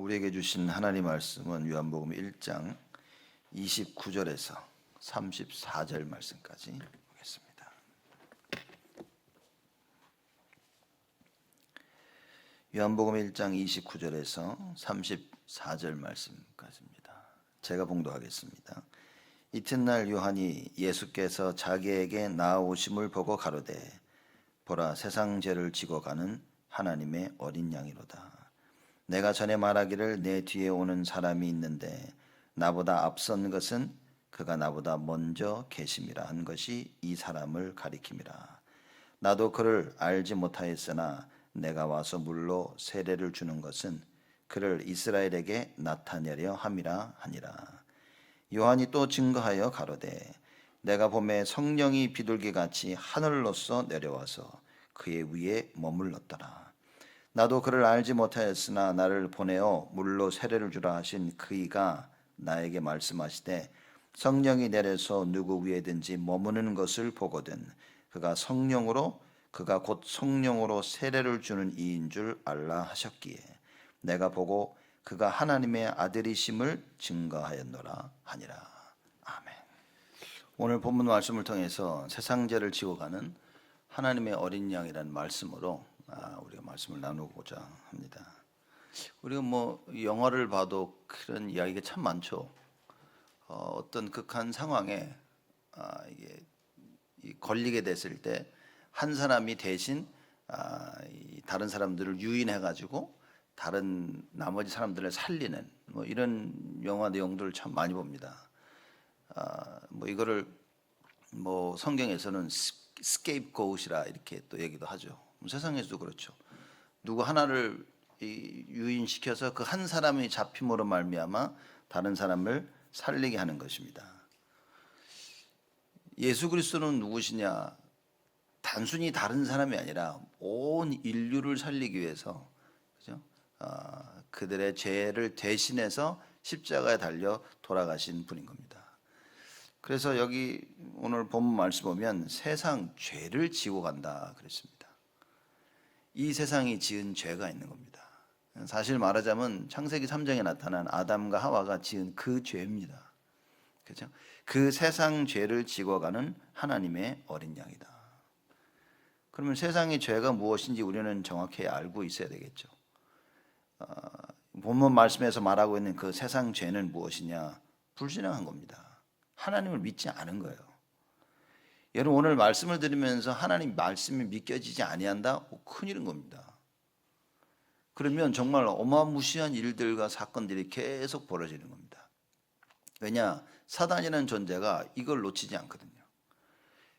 우리에게 주신 하나님 말씀은 요한복음 1장 29절에서 34절 말씀까지 보겠습니다. 요한복음 1장 29절에서 34절 말씀까지입니다. 제가 봉독하겠습니다. 이튿날 요한이 예수께서 자기에게 나아오심을 보고 가로되 보라 세상 죄를 지고 가는 하나님의 어린 양이로다. 내가 전에 말하기를 내 뒤에 오는 사람이 있는데 나보다 앞선 것은 그가 나보다 먼저 계심이라 한 것이 이 사람을 가리킴이라. 나도 그를 알지 못하였으나 내가 와서 물로 세례를 주는 것은 그를 이스라엘에게 나타내려 함이라 하니라. 요한이 또 증거하여 가로되 내가 보매 성령이 비둘기같이 하늘로서 내려와서 그의 위에 머물렀더라. 나도 그를 알지 못하였으나 나를 보내어 물로 세례를 주라 하신 그이가 나에게 말씀하시되 성령이 내려서 누구 위에든지 머무는 것을 보거든 그가 곧 성령으로 세례를 주는 이인 줄 알라 하셨기에 내가 보고 그가 하나님의 아들이심을 증거하였노라 하니라. 아멘. 오늘 본문 말씀을 통해서 세상 죄를 지고 가는 하나님의 어린 양이라는 말씀으로 우리가 말씀을 나누고자 합니다. 우리가 영화를 봐도 그런 이야기가 참 많죠. 어떤 극한 상황에 이게 걸리게 됐을 때 한 사람이 대신 다른 사람들을 유인해 가지고 다른 나머지 사람들을 살리는 이런 영화 내용들을 참 많이 봅니다. 이거를 성경에서는 스케이프고웃이라 이렇게 또 얘기도 하죠. 세상에서도 그렇죠. 누구 하나를 유인시켜서 그 한 사람이 잡힘으로 말미암아 다른 사람을 살리게 하는 것입니다. 예수 그리스도는 누구시냐? 단순히 다른 사람이 아니라 온 인류를 살리기 위해서, 그죠? 그들의 죄를 대신해서 십자가에 달려 돌아가신 분인 겁니다. 그래서 여기 오늘 본문 말씀 보면 세상 죄를 지고 간다 그랬습니다. 이 세상이 지은 죄가 있는 겁니다. 사실 말하자면 창세기 3장에 나타난 아담과 하와가 지은 그 죄입니다. 그렇죠? 그 세상 죄를 지고 가는 하나님의 어린 양이다. 그러면 세상의 죄가 무엇인지 우리는 정확히 알고 있어야 되겠죠. 본문 말씀에서 말하고 있는 그 세상 죄는 무엇이냐? 불신앙한 겁니다. 하나님을 믿지 않은 거예요. 여러분 오늘 말씀을 들으면서 하나님 말씀이 믿겨지지 아니한다? 큰일인 겁니다. 그러면 정말 어마무시한 일들과 사건들이 계속 벌어지는 겁니다. 왜냐? 사단이라는 존재가 이걸 놓치지 않거든요.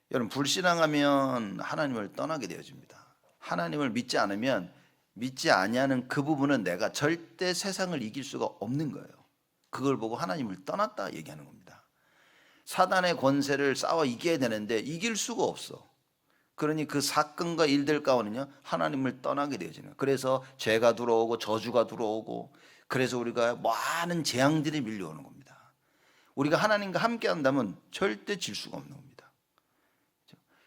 여러분 불신앙하면 하나님을 떠나게 되어집니다. 하나님을 믿지 않으면 믿지 아니하는 그 부분은 내가 절대 세상을 이길 수가 없는 거예요. 그걸 보고 하나님을 떠났다 얘기하는 겁니다. 사단의 권세를 싸워 이겨야 되는데 이길 수가 없어. 그러니 그 사건과 일들 가운데는요 하나님을 떠나게 되어지는 거예요. 그래서 죄가 들어오고 저주가 들어오고 그래서 우리가 많은 재앙들이 밀려오는 겁니다. 우리가 하나님과 함께 한다면 절대 질 수가 없는 겁니다.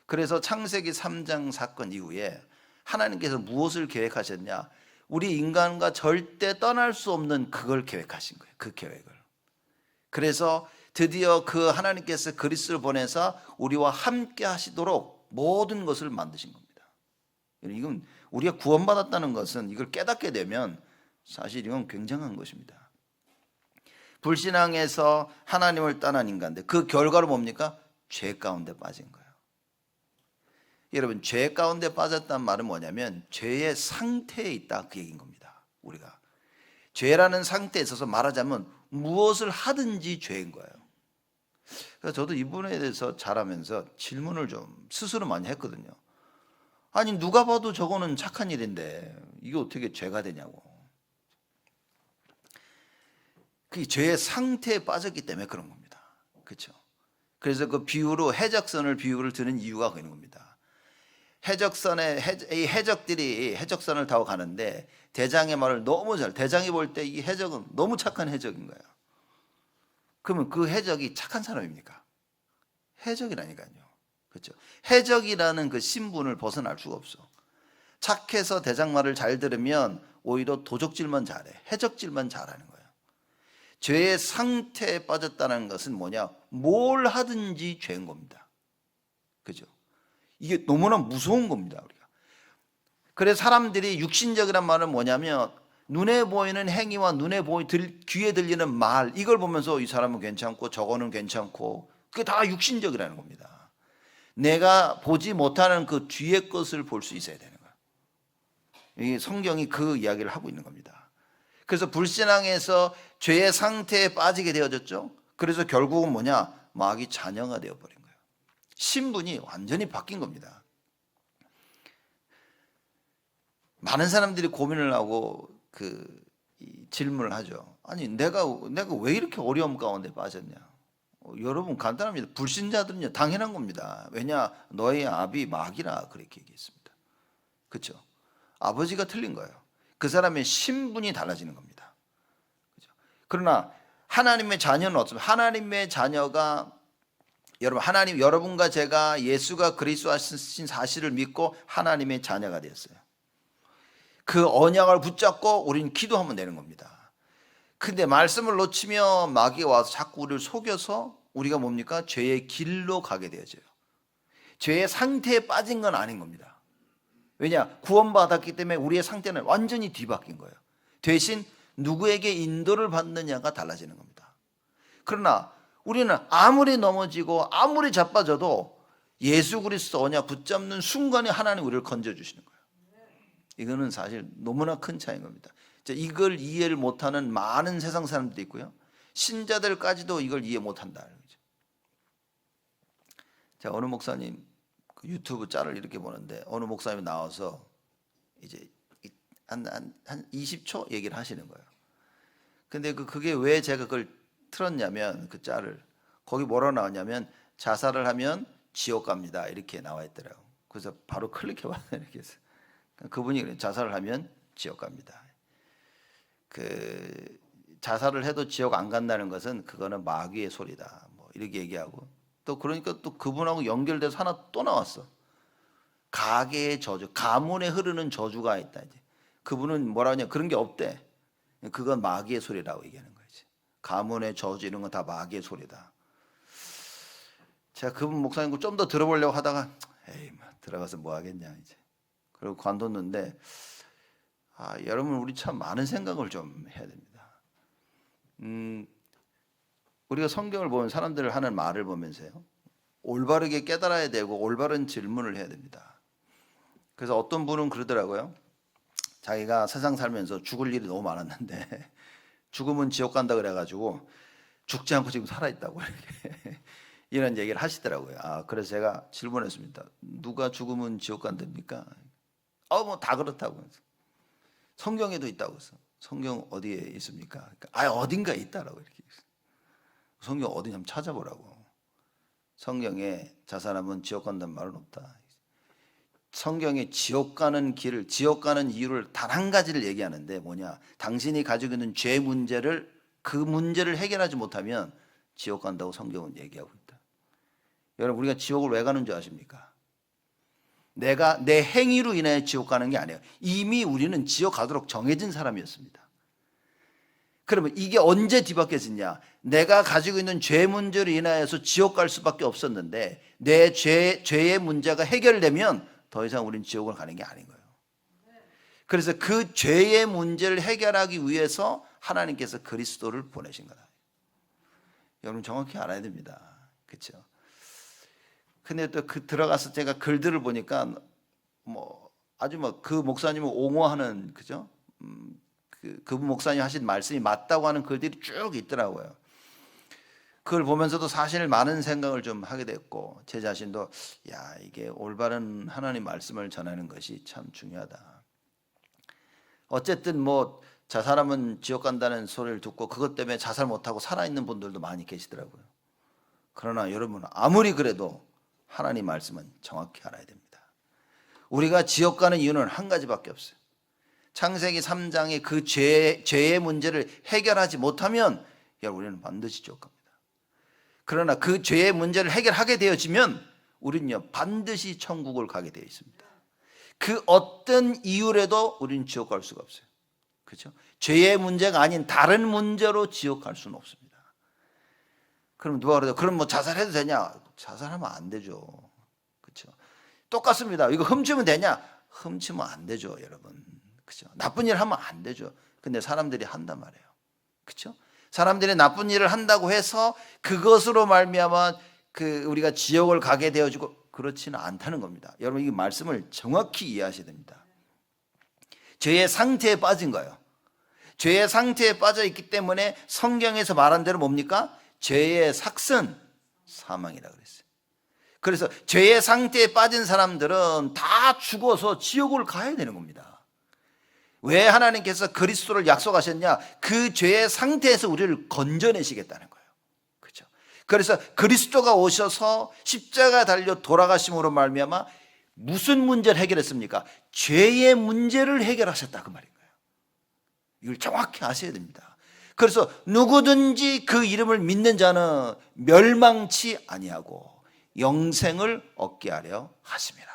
그래서 창세기 3장 사건 이후에 하나님께서 무엇을 계획하셨냐? 우리 인간과 절대 떠날 수 없는 그걸 계획하신 거예요. 그 계획을. 그래서 드디어 그 하나님께서 그리스도를 보내서 우리와 함께 하시도록 모든 것을 만드신 겁니다. 이건 우리가 구원받았다는 것은 이걸 깨닫게 되면 사실 이건 굉장한 것입니다. 불신앙에서 하나님을 떠난 인간들 그 결과로 뭡니까? 죄 가운데 빠진 거예요. 여러분 죄 가운데 빠졌다는 말은 뭐냐면 죄의 상태에 있다 그 얘기인 겁니다. 우리가 죄라는 상태에 있어서 말하자면 무엇을 하든지 죄인 거예요. 그래서 저도 이 부분에 대해서 잘하면서 질문을 좀 스스로 많이 했거든요. 아니 누가 봐도 저거는 착한 일인데 이게 어떻게 죄가 되냐고. 그 죄의 상태에 빠졌기 때문에 그런 겁니다. 그렇죠? 그래서 그 비유로 해적선을 비유를 드는 이유가 그런 겁니다. 이 해적들이 해적선을 타고 가는데 대장의 말을 너무 대장이 볼 때 이 해적은 너무 착한 해적인 거예요. 그러면 그 해적이 착한 사람입니까? 해적이라니까요. 그렇죠? 해적이라는 그 신분을 벗어날 수가 없어. 착해서 대장 말을 잘 들으면 오히려 도적질만 잘해. 해적질만 잘하는 거예요. 죄의 상태에 빠졌다는 것은 뭐냐? 뭘 하든지 죄인 겁니다. 그죠? 이게 너무나 무서운 겁니다, 우리가. 그래서 사람들이 육신적이란 말은 뭐냐면 눈에 보이는 행위와 귀에 들리는 말, 이걸 보면서 이 사람은 괜찮고 저거는 괜찮고, 그게 다 육신적이라는 겁니다. 내가 보지 못하는 그 뒤의 것을 볼 수 있어야 되는 거예요. 이 성경이 그 이야기를 하고 있는 겁니다. 그래서 불신앙에서 죄의 상태에 빠지게 되어졌죠. 그래서 결국은 뭐냐? 마귀 자녀가 되어버린 거예요. 신분이 완전히 바뀐 겁니다. 많은 사람들이 고민을 하고 질문을 하죠. 아니, 내가 왜 이렇게 어려움 가운데 빠졌냐? 여러분, 간단합니다. 불신자들은요, 당연한 겁니다. 왜냐? 너의 아비 마귀라 그렇게 얘기했습니다. 그렇죠? 아버지가 틀린 거예요. 그 사람의 신분이 달라지는 겁니다. 그렇죠? 그러나 하나님의 자녀는 어떻습니까? 하나님의 자녀가 여러분과 제가 예수가 그리스도 하신 사실을 믿고 하나님의 자녀가 되었어요. 그 언약을 붙잡고 우리는 기도하면 되는 겁니다. 근데 말씀을 놓치면 마귀가 와서 자꾸 우리를 속여서 우리가 뭡니까? 죄의 길로 가게 되어져요. 죄의 상태에 빠진 건 아닌 겁니다. 왜냐? 구원받았기 때문에 우리의 상태는 완전히 뒤바뀐 거예요. 대신 누구에게 인도를 받느냐가 달라지는 겁니다. 그러나 우리는 아무리 넘어지고 아무리 자빠져도 예수 그리스도 언약 붙잡는 순간에 하나님 우리를 건져주시는 거예요. 이거는 사실 너무나 큰 차이인 겁니다. 이걸 이해를 못하는 많은 세상 사람들이 있고요. 신자들까지도 이걸 이해 못한다. 제가 어느 목사님 유튜브 짤을 이렇게 보는데 어느 목사님이 나와서 이제 한 20초 얘기를 하시는 거예요. 근데 그게 왜 제가 그걸 틀었냐면 그 짤을 거기 뭐라고 나왔냐면 자살을 하면 지옥 갑니다 이렇게 나와 있더라고요. 그래서 바로 클릭해봤어요. 이렇게 해서 그분이 자살을 하면 지옥 갑니다. 자살을 해도 지옥 안 간다는 것은 그거는 마귀의 소리다. 뭐 이렇게 얘기하고 또 그러니까 또 그분하고 연결돼서 하나 또 나왔어. 가계의 저주, 가문에 흐르는 저주가 있다. 이제 그분은 뭐라 하냐? 그런 게 없대. 그건 마귀의 소리라고 얘기하는 거지. 가문의 저주 이런 건 다 마귀의 소리다. 제가 그분 목사님 좀 더 들어보려고 하다가 에이, 들어가서 뭐 하겠냐 이제. 그리고 관뒀는데 여러분 우리 참 많은 생각을 좀 해야 됩니다. 우리가 성경을 보면 사람들 하는 말을 보면서요. 올바르게 깨달아야 되고 올바른 질문을 해야 됩니다. 그래서 어떤 분은 그러더라고요. 자기가 세상 살면서 죽을 일이 너무 많았는데 죽으면 지옥 간다 그래가지고 죽지 않고 지금 살아있다고 이렇게 이런 얘기를 하시더라고요. 그래서 제가 질문했습니다. 누가 죽으면 지옥 간답니까? 뭐 다 그렇다고. 성경에도 있다고 해서 성경 어디에 있습니까? 그러니까 어딘가 있다라고 이렇게. 성경 어디 한번 찾아보라고. 성경에 자살하면 지옥 간다는 말은 없다. 성경에 지옥 가는 이유를 단 한 가지를 얘기하는데 뭐냐? 당신이 가지고 있는 죄 문제를 그 문제를 해결하지 못하면 지옥 간다고 성경은 얘기하고 있다. 여러분 우리가 지옥을 왜 가는 줄 아십니까? 내가 내 행위로 인해 지옥 가는 게 아니에요. 이미 우리는 지옥 가도록 정해진 사람이었습니다. 그러면 이게 언제 뒤바뀌어지냐? 내가 가지고 있는 죄 문제로 인하여서 지옥 갈 수밖에 없었는데 내 죄의 문제가 해결되면 더 이상 우리는 지옥을 가는 게 아닌 거예요. 그래서 그 죄의 문제를 해결하기 위해서 하나님께서 그리스도를 보내신 거다. 여러분 정확히 알아야 됩니다. 그렇죠? 근데 또 들어가서 제가 글들을 보니까 아주 그 목사님을 옹호하는 그죠? 그 목사님 하신 말씀이 맞다고 하는 글들이 쭉 있더라고요. 그걸 보면서도 사실 많은 생각을 좀 하게 됐고 제 자신도 이게 올바른 하나님 말씀을 전하는 것이 참 중요하다. 어쨌든 자살하면 지옥 간다는 소리를 듣고 그것 때문에 자살 못하고 살아있는 분들도 많이 계시더라고요. 그러나 여러분 아무리 그래도 하나님 말씀은 정확히 알아야 됩니다. 우리가 지옥 가는 이유는 한 가지밖에 없어요. 창세기 3장의 그 죄의 문제를 해결하지 못하면 우리는 반드시 지옥 갑니다. 그러나 그 죄의 문제를 해결하게 되어지면 우리는요 반드시 천국을 가게 되어 있습니다. 그 어떤 이유라도 우리는 지옥 갈 수가 없어요. 그렇죠? 죄의 문제가 아닌 다른 문제로 지옥 갈 수는 없습니다. 그럼 누가 그래요? 그럼 뭐 자살해도 되냐? 자살하면 안 되죠. 그렇죠? 똑같습니다. 이거 훔치면 되냐? 훔치면 안 되죠, 여러분. 그렇죠? 나쁜 일 하면 안 되죠. 근데 사람들이 한단 말이에요. 그렇죠? 사람들이 나쁜 일을 한다고 해서 그것으로 말미암아 우리가 지옥을 가게 되어지고 그렇지는 않다는 겁니다. 여러분 이 말씀을 정확히 이해하셔야 됩니다. 죄의 상태에 빠진 거예요. 죄의 상태에 빠져 있기 때문에 성경에서 말한 대로 뭡니까? 죄의 삭은 사망이라고 그랬어요. 그래서 죄의 상태에 빠진 사람들은 다 죽어서 지옥을 가야 되는 겁니다. 왜 하나님께서 그리스도를 약속하셨냐? 그 죄의 상태에서 우리를 건져내시겠다는 거예요. 그렇죠? 그래서 그리스도가 오셔서 십자가 달려 돌아가심으로 말미암아 무슨 문제를 해결했습니까? 죄의 문제를 해결하셨다 그 말인 거예요. 이걸 정확히 아셔야 됩니다. 그래서 누구든지 그 이름을 믿는 자는 멸망치 아니하고 영생을 얻게 하려 하심이라.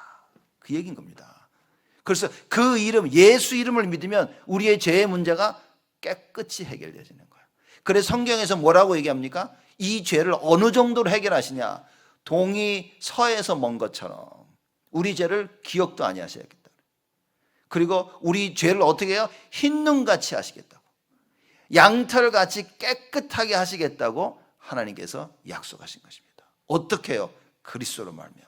그 얘기인 겁니다. 그래서 그 이름, 예수 이름을 믿으면 우리의 죄의 문제가 깨끗이 해결되어지는 거예요. 그래서 성경에서 뭐라고 얘기합니까? 이 죄를 어느 정도로 해결하시냐? 동이 서에서 먼 것처럼 우리 죄를 기억도 아니하셔야겠다. 그리고 우리 죄를 어떻게 해요? 흰 눈같이 하시겠다고, 양털같이 깨끗하게 하시겠다고 하나님께서 약속하신 것입니다. 어떻게 해요? 그리스도로 말미암아.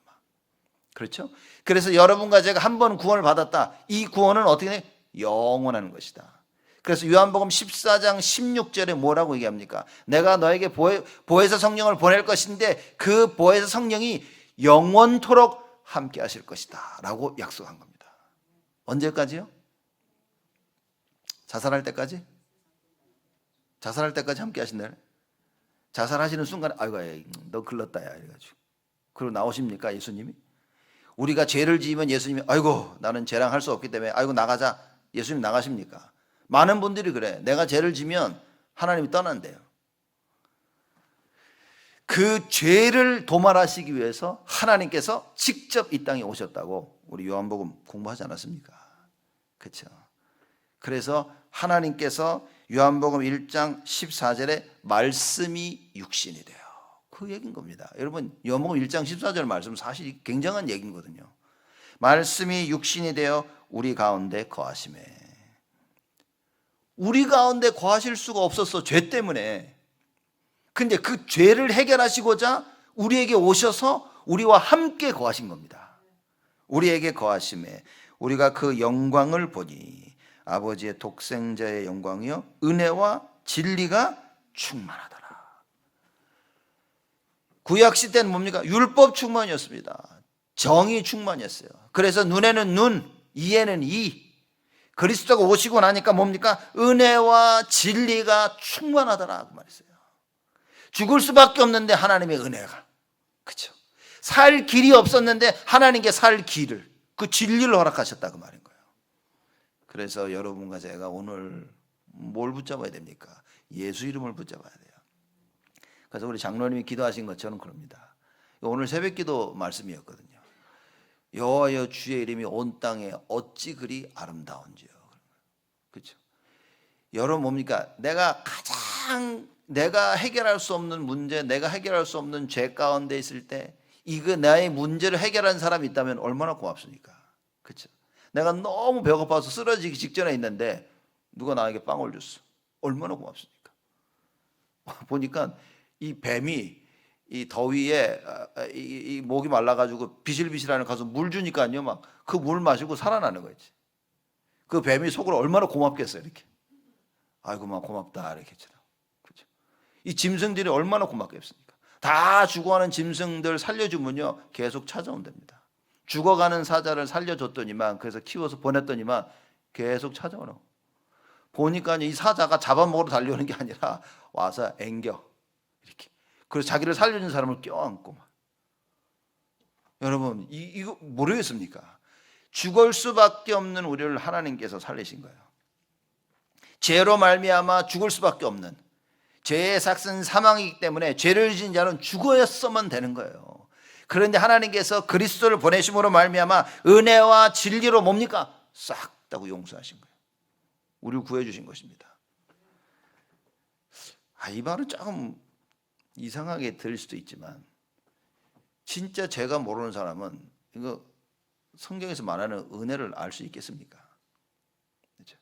그렇죠? 그래서 여러분과 제가 한 번 구원을 받았다. 이 구원은 어떻게 돼? 영원한 것이다. 그래서 요한복음 14장 16절에 뭐라고 얘기합니까? 내가 너에게 보혜사 성령을 보낼 것인데 그 보혜사 성령이 영원토록 함께 하실 것이다 라고 약속한 겁니다. 언제까지요? 자살할 때까지? 자살할 때까지 함께 하신다네. 자살하시는 순간에 아이고 너 글렀다 야 이래가지고 그리고 나오십니까 예수님이? 우리가 죄를 지으면 예수님이 아이고 나는 죄랑 할 수 없기 때문에 아이고 나가자, 예수님 나가십니까? 많은 분들이 그래. 내가 죄를 지면 하나님이 떠난대요. 그 죄를 도말하시기 위해서 하나님께서 직접 이 땅에 오셨다고 우리 요한복음 공부하지 않았습니까? 그렇죠? 그래서 하나님께서 요한복음 1장 14절에 말씀이 육신이 돼요. 그 얘기인 겁니다. 여러분 요한복음 1장 14절 말씀 사실 굉장한 얘기거든요. 말씀이 육신이 되어 우리 가운데 거하심에. 우리 가운데 거하실 수가 없었어, 죄 때문에. 근데 그 죄를 해결하시고자 우리에게 오셔서 우리와 함께 거하신 겁니다. 우리에게 거하심에 우리가 그 영광을 보니 아버지의 독생자의 영광이요 은혜와 진리가 충만하더라. 구약시대는 뭡니까? 율법 충만이었습니다. 정의 충만이었어요. 그래서 눈에는 눈, 이에는 이. 그리스도가 오시고 나니까 뭡니까? 은혜와 진리가 충만하더라 그 말이었어요. 죽을 수밖에 없는데 하나님의 은혜가, 그렇죠? 살 길이 없었는데 하나님께 살 길을, 그 진리를 허락하셨다 그 말인 거예요. 그래서 여러분과 제가 오늘 뭘 붙잡아야 됩니까? 예수 이름을 붙잡아야 돼요. 그래서 우리 장로님이 기도하신 것처럼 그럽니다. 오늘 새벽기도 말씀이었거든요. 여호와여 주의 이름이 온 땅에 어찌 그리 아름다운지요. 그렇죠? 여러분 뭡니까? 내가 해결할 수 없는 문제, 내가 해결할 수 없는 죄 가운데 있을 때 이거 나의 문제를 해결한 사람이 있다면 얼마나 고맙습니까? 그렇죠? 내가 너무 배고파서 쓰러지기 직전에 있는데 누가 나에게 빵을 줬어. 얼마나 고맙습니까? 보니까 이 뱀이 이 더위에 이 목이 말라가지고 비실비실하는 가서 물 주니까요, 막 그 물 마시고 살아나는 거지. 그 뱀이 속으로 얼마나 고맙겠어요, 이렇게. 아이고 막 고맙다 이렇게 했잖아. 그렇죠? 이 짐승들이 얼마나 고맙겠습니까? 다 죽어가는 짐승들 살려주면요 계속 찾아온답니다. 죽어가는 사자를 살려줬더니만, 그래서 키워서 보냈더니만 계속 찾아오는. 보니까 이 사자가 잡아먹으러 달려오는 게 아니라 와서 앵겨 이렇게. 그래서 자기를 살려준 사람을 껴안고 막. 여러분 이거 모르겠습니까? 죽을 수밖에 없는 우리를 하나님께서 살리신 거예요. 죄로 말미암아 죽을 수밖에 없는, 죄의 삭은 사망이기 때문에 죄를 지은 자는 죽어야만 되는 거예요. 그런데 하나님께서 그리스도를 보내심으로 말미암아 은혜와 진리로 뭡니까? 싹 다 용서하신 거예요. 우리를 구해주신 것입니다. 이 말은 조금 이상하게 들릴 수도 있지만 진짜 죄가 모르는 사람은 이거 성경에서 말하는 은혜를 알 수 있겠습니까? 그렇죠?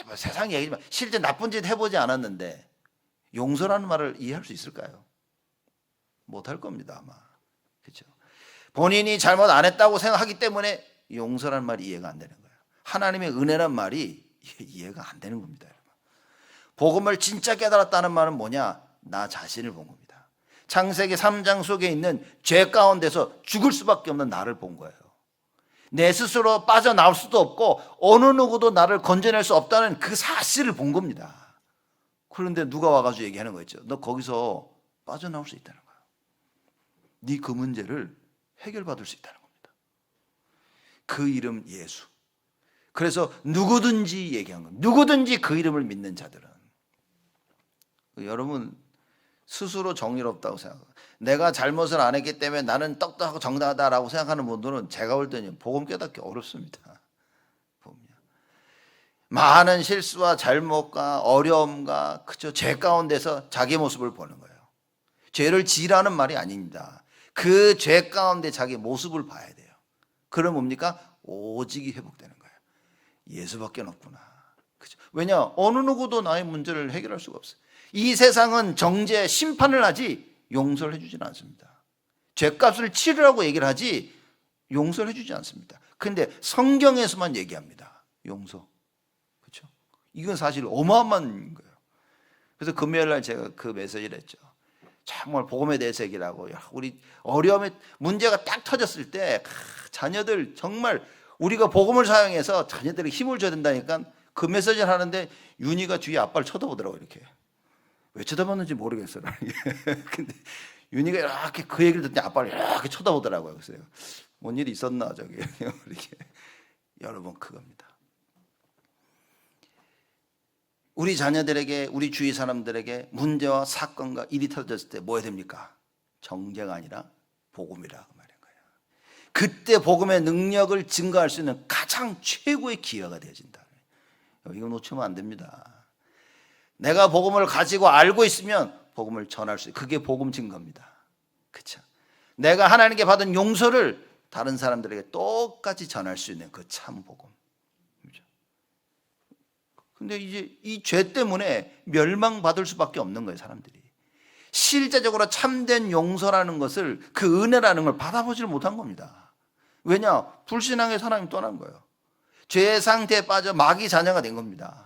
뭐 세상 얘기지만 실제 나쁜 짓 해보지 않았는데 용서라는 말을 이해할 수 있을까요? 못할 겁니다 아마. 그렇죠? 본인이 잘못 안 했다고 생각하기 때문에 용서라는 말이 이해가 안 되는 거예요. 하나님의 은혜란 말이 이해가 안 되는 겁니다. 여러분. 복음을 진짜 깨달았다는 말은 뭐냐? 나 자신을 본 겁니다. 창세기 3장 속에 있는 죄 가운데서 죽을 수밖에 없는 나를 본 거예요. 내 스스로 빠져나올 수도 없고 어느 누구도 나를 건져낼 수 없다는 그 사실을 본 겁니다. 그런데 누가 와가지고 얘기하는 거였죠. 너 거기서 빠져나올 수 있다는 거야. 네 그 문제를 해결받을 수 있다는 겁니다. 그 이름 예수. 그래서 누구든지 얘기한 겁니다. 누구든지 그 이름을 믿는 자들은. 여러분 스스로 정의롭다고 생각해요. 내가 잘못을 안 했기 때문에 나는 똑똑하고 정당하다라고 생각하는 분들은 제가 볼 때는 복음 깨닫기 어렵습니다. 많은 실수와 잘못과 어려움과 그죠 죄 가운데서 자기 모습을 보는 거예요. 죄를 지라는 말이 아닙니다. 그 죄 가운데 자기 모습을 봐야 돼요. 그럼 뭡니까? 오직이 회복되는 거예요. 예수밖에 없구나. 그죠? 왜냐? 어느 누구도 나의 문제를 해결할 수가 없어요. 이 세상은 정죄, 심판을 하지 용서를 해주지는 않습니다. 죄값을 치르라고 얘기를 하지 용서를 해주지 않습니다. 그런데 성경에서만 얘기합니다. 용서. 그렇죠? 이건 사실 어마어마한 거예요. 그래서 금요일 날 제가 그 메시지를 했죠. 정말 복음에 대해서 얘기를 하고 우리 어려움에 문제가 딱 터졌을 때 자녀들 정말 우리가 복음을 사용해서 자녀들에게 힘을 줘야 된다니까 그 메시지를 하는데 윤희가 뒤에 아빠를 쳐다보더라고요. 이렇게. 왜 쳐다봤는지 모르겠어요. 근데 윤희가 이렇게 그 얘기를 듣더니 아빠를 이렇게 쳐다보더라고요. 그래서 뭔 일이 있었나 저기 이렇게. 여러분 그겁니다. 우리 자녀들에게 우리 주위 사람들에게 문제와 사건과 일이 터졌을 때 뭐 해야 됩니까? 정죄가 아니라 복음이라고 말인 거예요. 그때 복음의 능력을 증거할 수 있는 가장 최고의 기회가 되어진다. 이거 놓치면 안 됩니다. 내가 복음을 가지고 알고 있으면 복음을 전할 수 있어요. 그게 복음 증거입니다. 그렇죠? 내가 하나님께 받은 용서를 다른 사람들에게 똑같이 전할 수 있는 그 참 복음. 그렇죠? 근데 이제 이 죄 때문에 멸망받을 수밖에 없는 거예요, 사람들이. 실제적으로 참된 용서라는 것을 그 은혜라는 걸 받아보지를 못한 겁니다. 왜냐? 불신앙의 사람이 떠난 거예요. 죄의 상태에 빠져 마귀 자녀가 된 겁니다.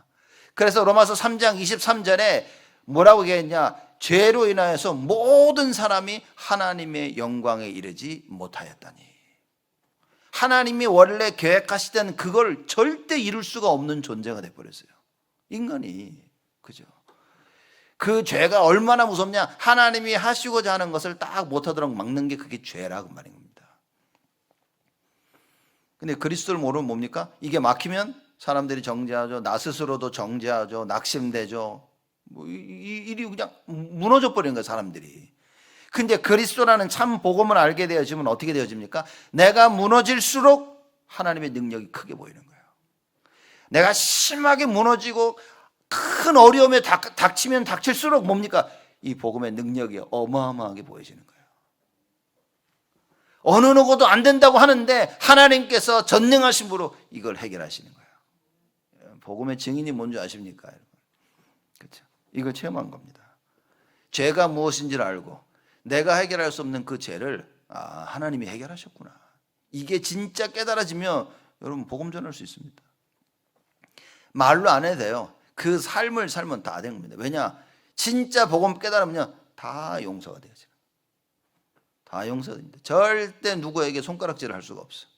그래서 로마서 3장 23절에 뭐라고 얘기했냐? 죄로 인하여서 모든 사람이 하나님의 영광에 이르지 못하였다니. 하나님이 원래 계획하시던 그걸 절대 이룰 수가 없는 존재가 돼버렸어요. 인간이. 그죠? 그 죄가 얼마나 무섭냐? 하나님이 하시고자 하는 것을 딱 못하도록 막는 게 그게 죄라고 말인 겁니다. 근데 그리스도를 모르면 뭡니까? 이게 막히면 사람들이 정죄하죠. 나 스스로도 정죄하죠. 낙심되죠. 뭐 일이 그냥 무너져 버리는 거예요, 사람들이. 근데 그리스도라는 참 복음을 알게 되어지면 어떻게 되어집니까? 내가 무너질수록 하나님의 능력이 크게 보이는 거예요. 내가 심하게 무너지고 큰 어려움에 닥치면 닥칠수록 뭡니까? 이 복음의 능력이 어마어마하게 보여지는 거예요. 어느 누구도 안 된다고 하는데 하나님께서 전능하신 분으로 이걸 해결하시는 거예요. 복음의 증인이 뭔지 아십니까? 여러분? 그렇죠? 이걸 체험한 겁니다. 죄가 무엇인지를 알고 내가 해결할 수 없는 그 죄를 하나님이 해결하셨구나. 이게 진짜 깨달아지면 여러분 복음 전할 수 있습니다. 말로 안 해도 돼요. 그 삶을 살면 다 된 겁니다. 왜냐? 진짜 복음 깨달으면 다 용서가 되어져요. 다 용서됩니다. 절대 누구에게 손가락질을 할 수가 없어요.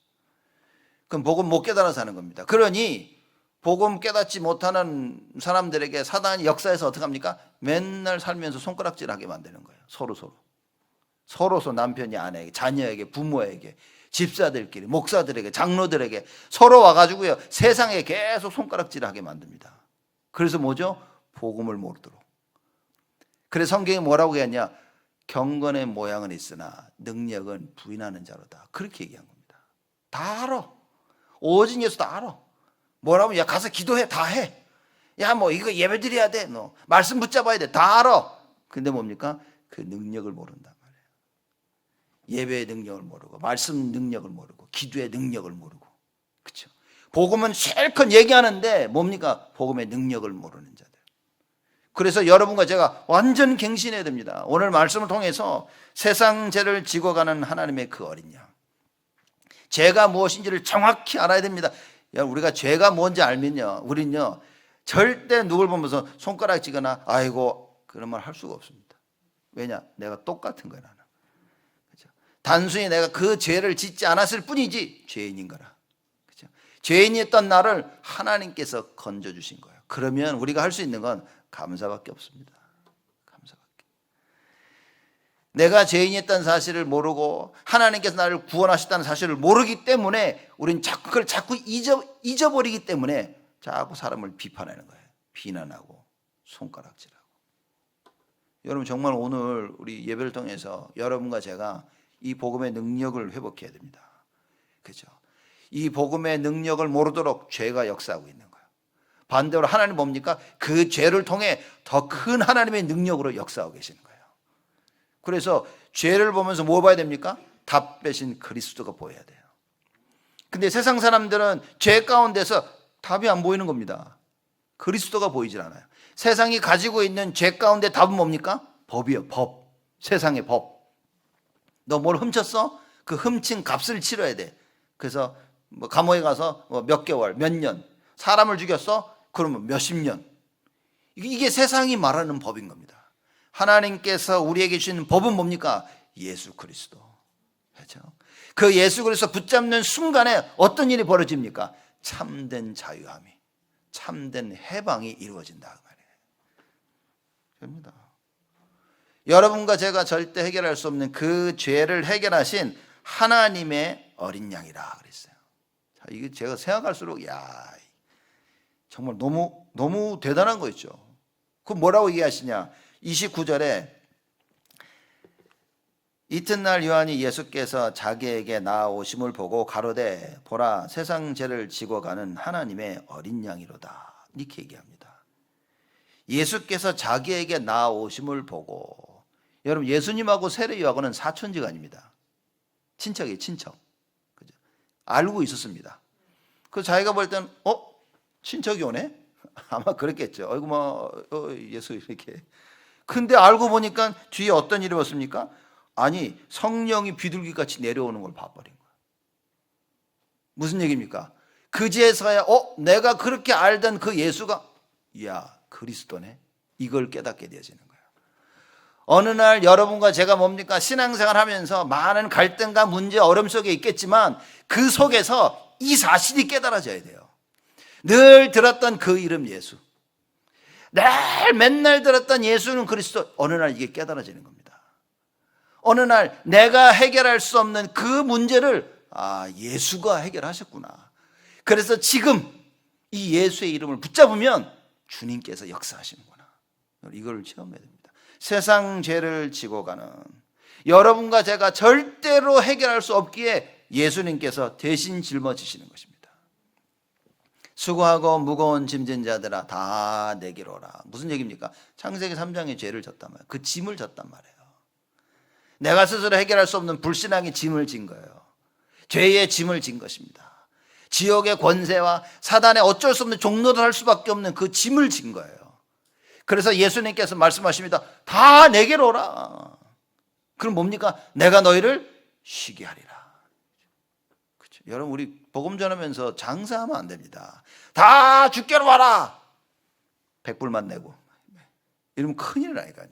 그럼 복음 못 깨달아서 하는 겁니다. 그러니 복음 깨닫지 못하는 사람들에게 사단이 역사에서 어떻게 합니까? 맨날 살면서 손가락질하게 만드는 거예요. 서로 남편이 아내에게, 자녀에게, 부모에게, 집사들끼리, 목사들에게, 장로들에게 서로 와가지고요 세상에 계속 손가락질하게 만듭니다. 그래서 뭐죠? 복음을 모르도록. 그래서 성경이 뭐라고 했냐? 경건의 모양은 있으나 능력은 부인하는 자로다. 그렇게 얘기한 겁니다. 다 알아. 오직 예수 다 알아. 뭐라면 야 가서 기도해. 다 해. 야 뭐 이거 예배 드려야 돼. 너 말씀 붙잡아야 돼. 다 알아. 근데 뭡니까? 그 능력을 모른단 말이에요. 예배의 능력을 모르고 말씀 능력을 모르고 기도의 능력을 모르고. 그렇죠? 복음은 실컷 얘기하는데 뭡니까? 복음의 능력을 모르는 자들. 그래서 여러분과 제가 완전 갱신해야 됩니다. 오늘 말씀을 통해서 세상 죄를 지고 가는 하나님의 그 어린 양. 죄가 무엇인지를 정확히 알아야 됩니다. 우리가 죄가 뭔지 알면요, 우리는요 절대 누굴 보면서 손가락 쥐거나 아이고 그런 말 할 수가 없습니다. 왜냐? 내가 똑같은 거야 나는. 그렇죠? 단순히 내가 그 죄를 짓지 않았을 뿐이지 죄인인 거라. 그렇죠? 죄인이었던 나를 하나님께서 건져주신 거예요. 그러면 우리가 할 수 있는 건 감사밖에 없습니다. 감사밖에. 내가 죄인이었다는 사실을 모르고 하나님께서 나를 구원하셨다는 사실을 모르기 때문에 우리는 그걸 자꾸 잊어버리기 때문에 자꾸 사람을 비판하는 거예요. 비난하고 손가락질하고. 여러분 정말 오늘 우리 예배를 통해서 여러분과 제가 이 복음의 능력을 회복해야 됩니다. 그렇죠? 이 복음의 능력을 모르도록 죄가 역사하고 있는 거예요. 반대로 하나님 뭡니까? 그 죄를 통해 더 큰 하나님의 능력으로 역사하고 계시는 거예요. 그래서 죄를 보면서 뭐 봐야 됩니까? 답 빼신 그리스도가 보여야 돼요. 근데 세상 사람들은 죄 가운데서 답이 안 보이는 겁니다. 그리스도가 보이질 않아요. 세상이 가지고 있는 죄 가운데 답은 뭡니까? 법이요, 법. 세상의 법. 너 뭘 훔쳤어? 그 훔친 값을 치러야 돼. 그래서 뭐 감옥에 가서 몇 개월, 몇 년. 사람을 죽였어? 그러면 몇십 년. 이게 세상이 말하는 법인 겁니다. 하나님께서 우리에게 주신 법은 뭡니까? 예수 그리스도. 그렇죠? 그 예수 그리스도 붙잡는 순간에 어떤 일이 벌어집니까? 참된 자유함이, 참된 해방이 이루어진다 그 말이에요. 됩니다. 여러분과 제가 절대 해결할 수 없는 그 죄를 해결하신 하나님의 어린 양이라 그랬어요. 자, 이게 제가 생각할수록 정말 너무 대단한 거 있죠. 그 뭐라고 얘기하시냐? 29절에 이튿날 요한이 예수께서 자기에게 나아오심을 보고 가로되 보라 세상 죄를 지고 가는 하나님의 어린 양이로다. 이렇게 얘기합니다. 예수께서 자기에게 나아오심을 보고, 여러분 예수님하고 세례요한은 사촌지간입니다. 친척이에요, 친척. 그죠? 알고 있었습니다. 그 자기가 볼 때는 친척이 오네? 아마 그랬겠죠. 아이고 예수 이렇게. 근데 알고 보니까 뒤에 어떤 일이 왔습니까? 아니 성령이 비둘기같이 내려오는 걸 봐버린 거야. 무슨 얘기입니까? 그제서야 내가 그렇게 알던 그 예수가 그리스도네. 이걸 깨닫게 되어지는 거예요. 어느 날 여러분과 제가 뭡니까? 신앙생활 하면서 많은 갈등과 문제, 어려움 속에 있겠지만 그 속에서 이 사실이 깨달아져야 돼요. 늘 들었던 그 이름 예수, 맨날 들었던 예수는 그리스도, 어느 날 이게 깨달아지는 겁니다. 어느 날 내가 해결할 수 없는 그 문제를 예수가 해결하셨구나. 그래서 지금 이 예수의 이름을 붙잡으면 주님께서 역사하시는구나. 이걸 체험해야 됩니다. 세상 죄를 지고 가는 여러분과 제가 절대로 해결할 수 없기에 예수님께서 대신 짊어지시는 것입니다. 수고하고 무거운 짐진 자들아 다 내게로 오라. 무슨 얘기입니까? 창세기 3장의 죄를 졌단 말이에요. 그 짐을 졌단 말이에요. 내가 스스로 해결할 수 없는 불신앙의 짐을 진 거예요. 죄의 짐을 진 것입니다. 지옥의 권세와 사단의 어쩔 수 없는 종노를 할 수밖에 없는 그 짐을 진 거예요. 그래서 예수님께서 말씀하십니다. 다 내게로 오라. 그럼 뭡니까? 내가 너희를 쉬게 하리라. 그렇죠? 여러분 우리 복음 전하면서 장사하면 안 됩니다. 다 주께로 와라. 100불만 내고 이러면 큰일 나니까요.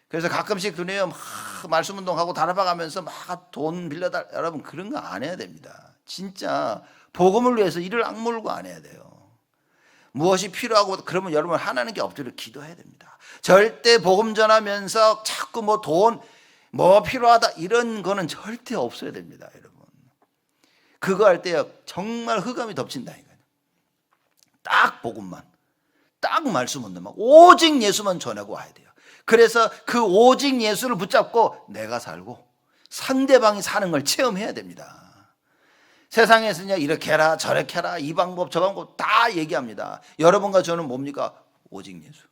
그래서 가끔씩 두네요 말씀 운동하고 다락방하면서 막 돈 빌려달. 여러분 그런 거 안 해야 됩니다. 진짜 복음을 위해서 이를 악물고 안 해야 돼요. 무엇이 필요하고 그러면 여러분 하나님께 엎드려 기도해야 됩니다. 절대 복음 전하면서 자꾸 돈 필요하다 이런 거는 절대 없어야 됩니다. 여러분 그거 할 때 정말 흑암이 덮친다니까요. 딱 복음만, 딱 말씀 운동만, 오직 예수만 전하고 와야 돼요. 그래서 그 오직 예수를 붙잡고 내가 살고 상대방이 사는 걸 체험해야 됩니다. 세상에서는 이렇게 해라 저렇게 해라 이 방법 저 방법 다 얘기합니다. 여러분과 저는 뭡니까? 오직 예수.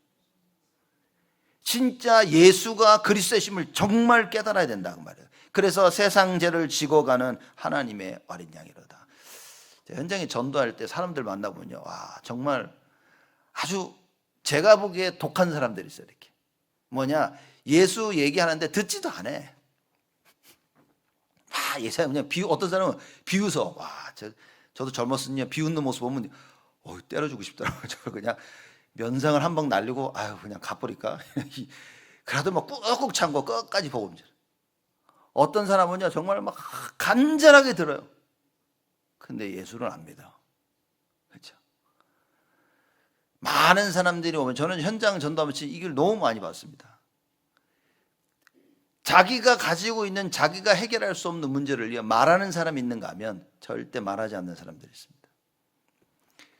진짜 예수가 그리스도의 심을 정말 깨달아야 된다 그 말이에요. 그래서 세상 죄를 지고 가는 하나님의 어린 양이로다. 현장에 전도할 때 사람들 만나보면요, 와 정말 아주 제가 보기에 독한 사람들이 있어요. 이렇게 뭐냐, 예수 얘기하는데 듣지도 않아. 예사님 그냥 어떤 사람은 비웃어. 저도 젊었으니 비웃는 모습 보면 때려주고 싶더라고요. 저 그냥 면상을 한 방 날리고 그냥 가버릴까. 그래도 막 꾹꾹 참고 끝까지 복음 전해. 어떤 사람은요 정말 막 간절하게 들어요. 근데 예수를 안 믿어. 그렇죠? 많은 사람들이 오면 저는 현장 전도하면서 이 길 너무 많이 봤습니다. 자기가 가지고 있는 자기가 해결할 수 없는 문제를 위해 말하는 사람이 있는가 하면 절대 말하지 않는 사람들이 있습니다.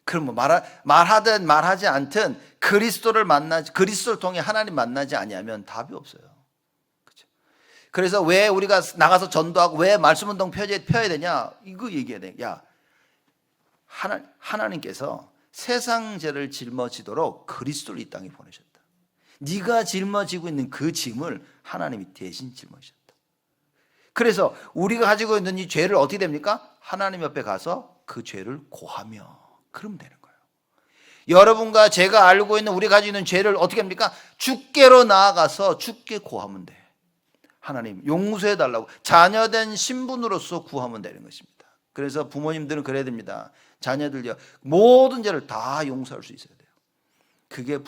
그럼 말하든 말하지 않든 그리스도를 통해 하나님 만나지 아니하면 답이 없어요. 그렇죠? 그래서 왜 우리가 나가서 전도하고 왜 말씀운동 펴야 되냐? 이거 얘기해야 돼. 야, 하나님께서 세상 죄를 짊어지도록 그리스도를 이 땅에 보내셨다. 네가 짊어지고 있는 그 짐을 하나님이 대신 짊어지셨다. 그래서 우리가 가지고 있는 이 죄를 어떻게 됩니까? 하나님 옆에 가서 그 죄를 고하며 그러면 되는 거예요. 여러분과 제가 알고 있는 우리가 가지고 있는 죄를 어떻게 합니까? 주께로 나아가서 주께 고하면 돼. 하나님 용서해 달라고 자녀된 신분으로서 구하면 되는 것입니다. 그래서 부모님들은 그래야 됩니다. 자녀들요 모든 죄를 다 용서할 수 있어야 돼요. 그게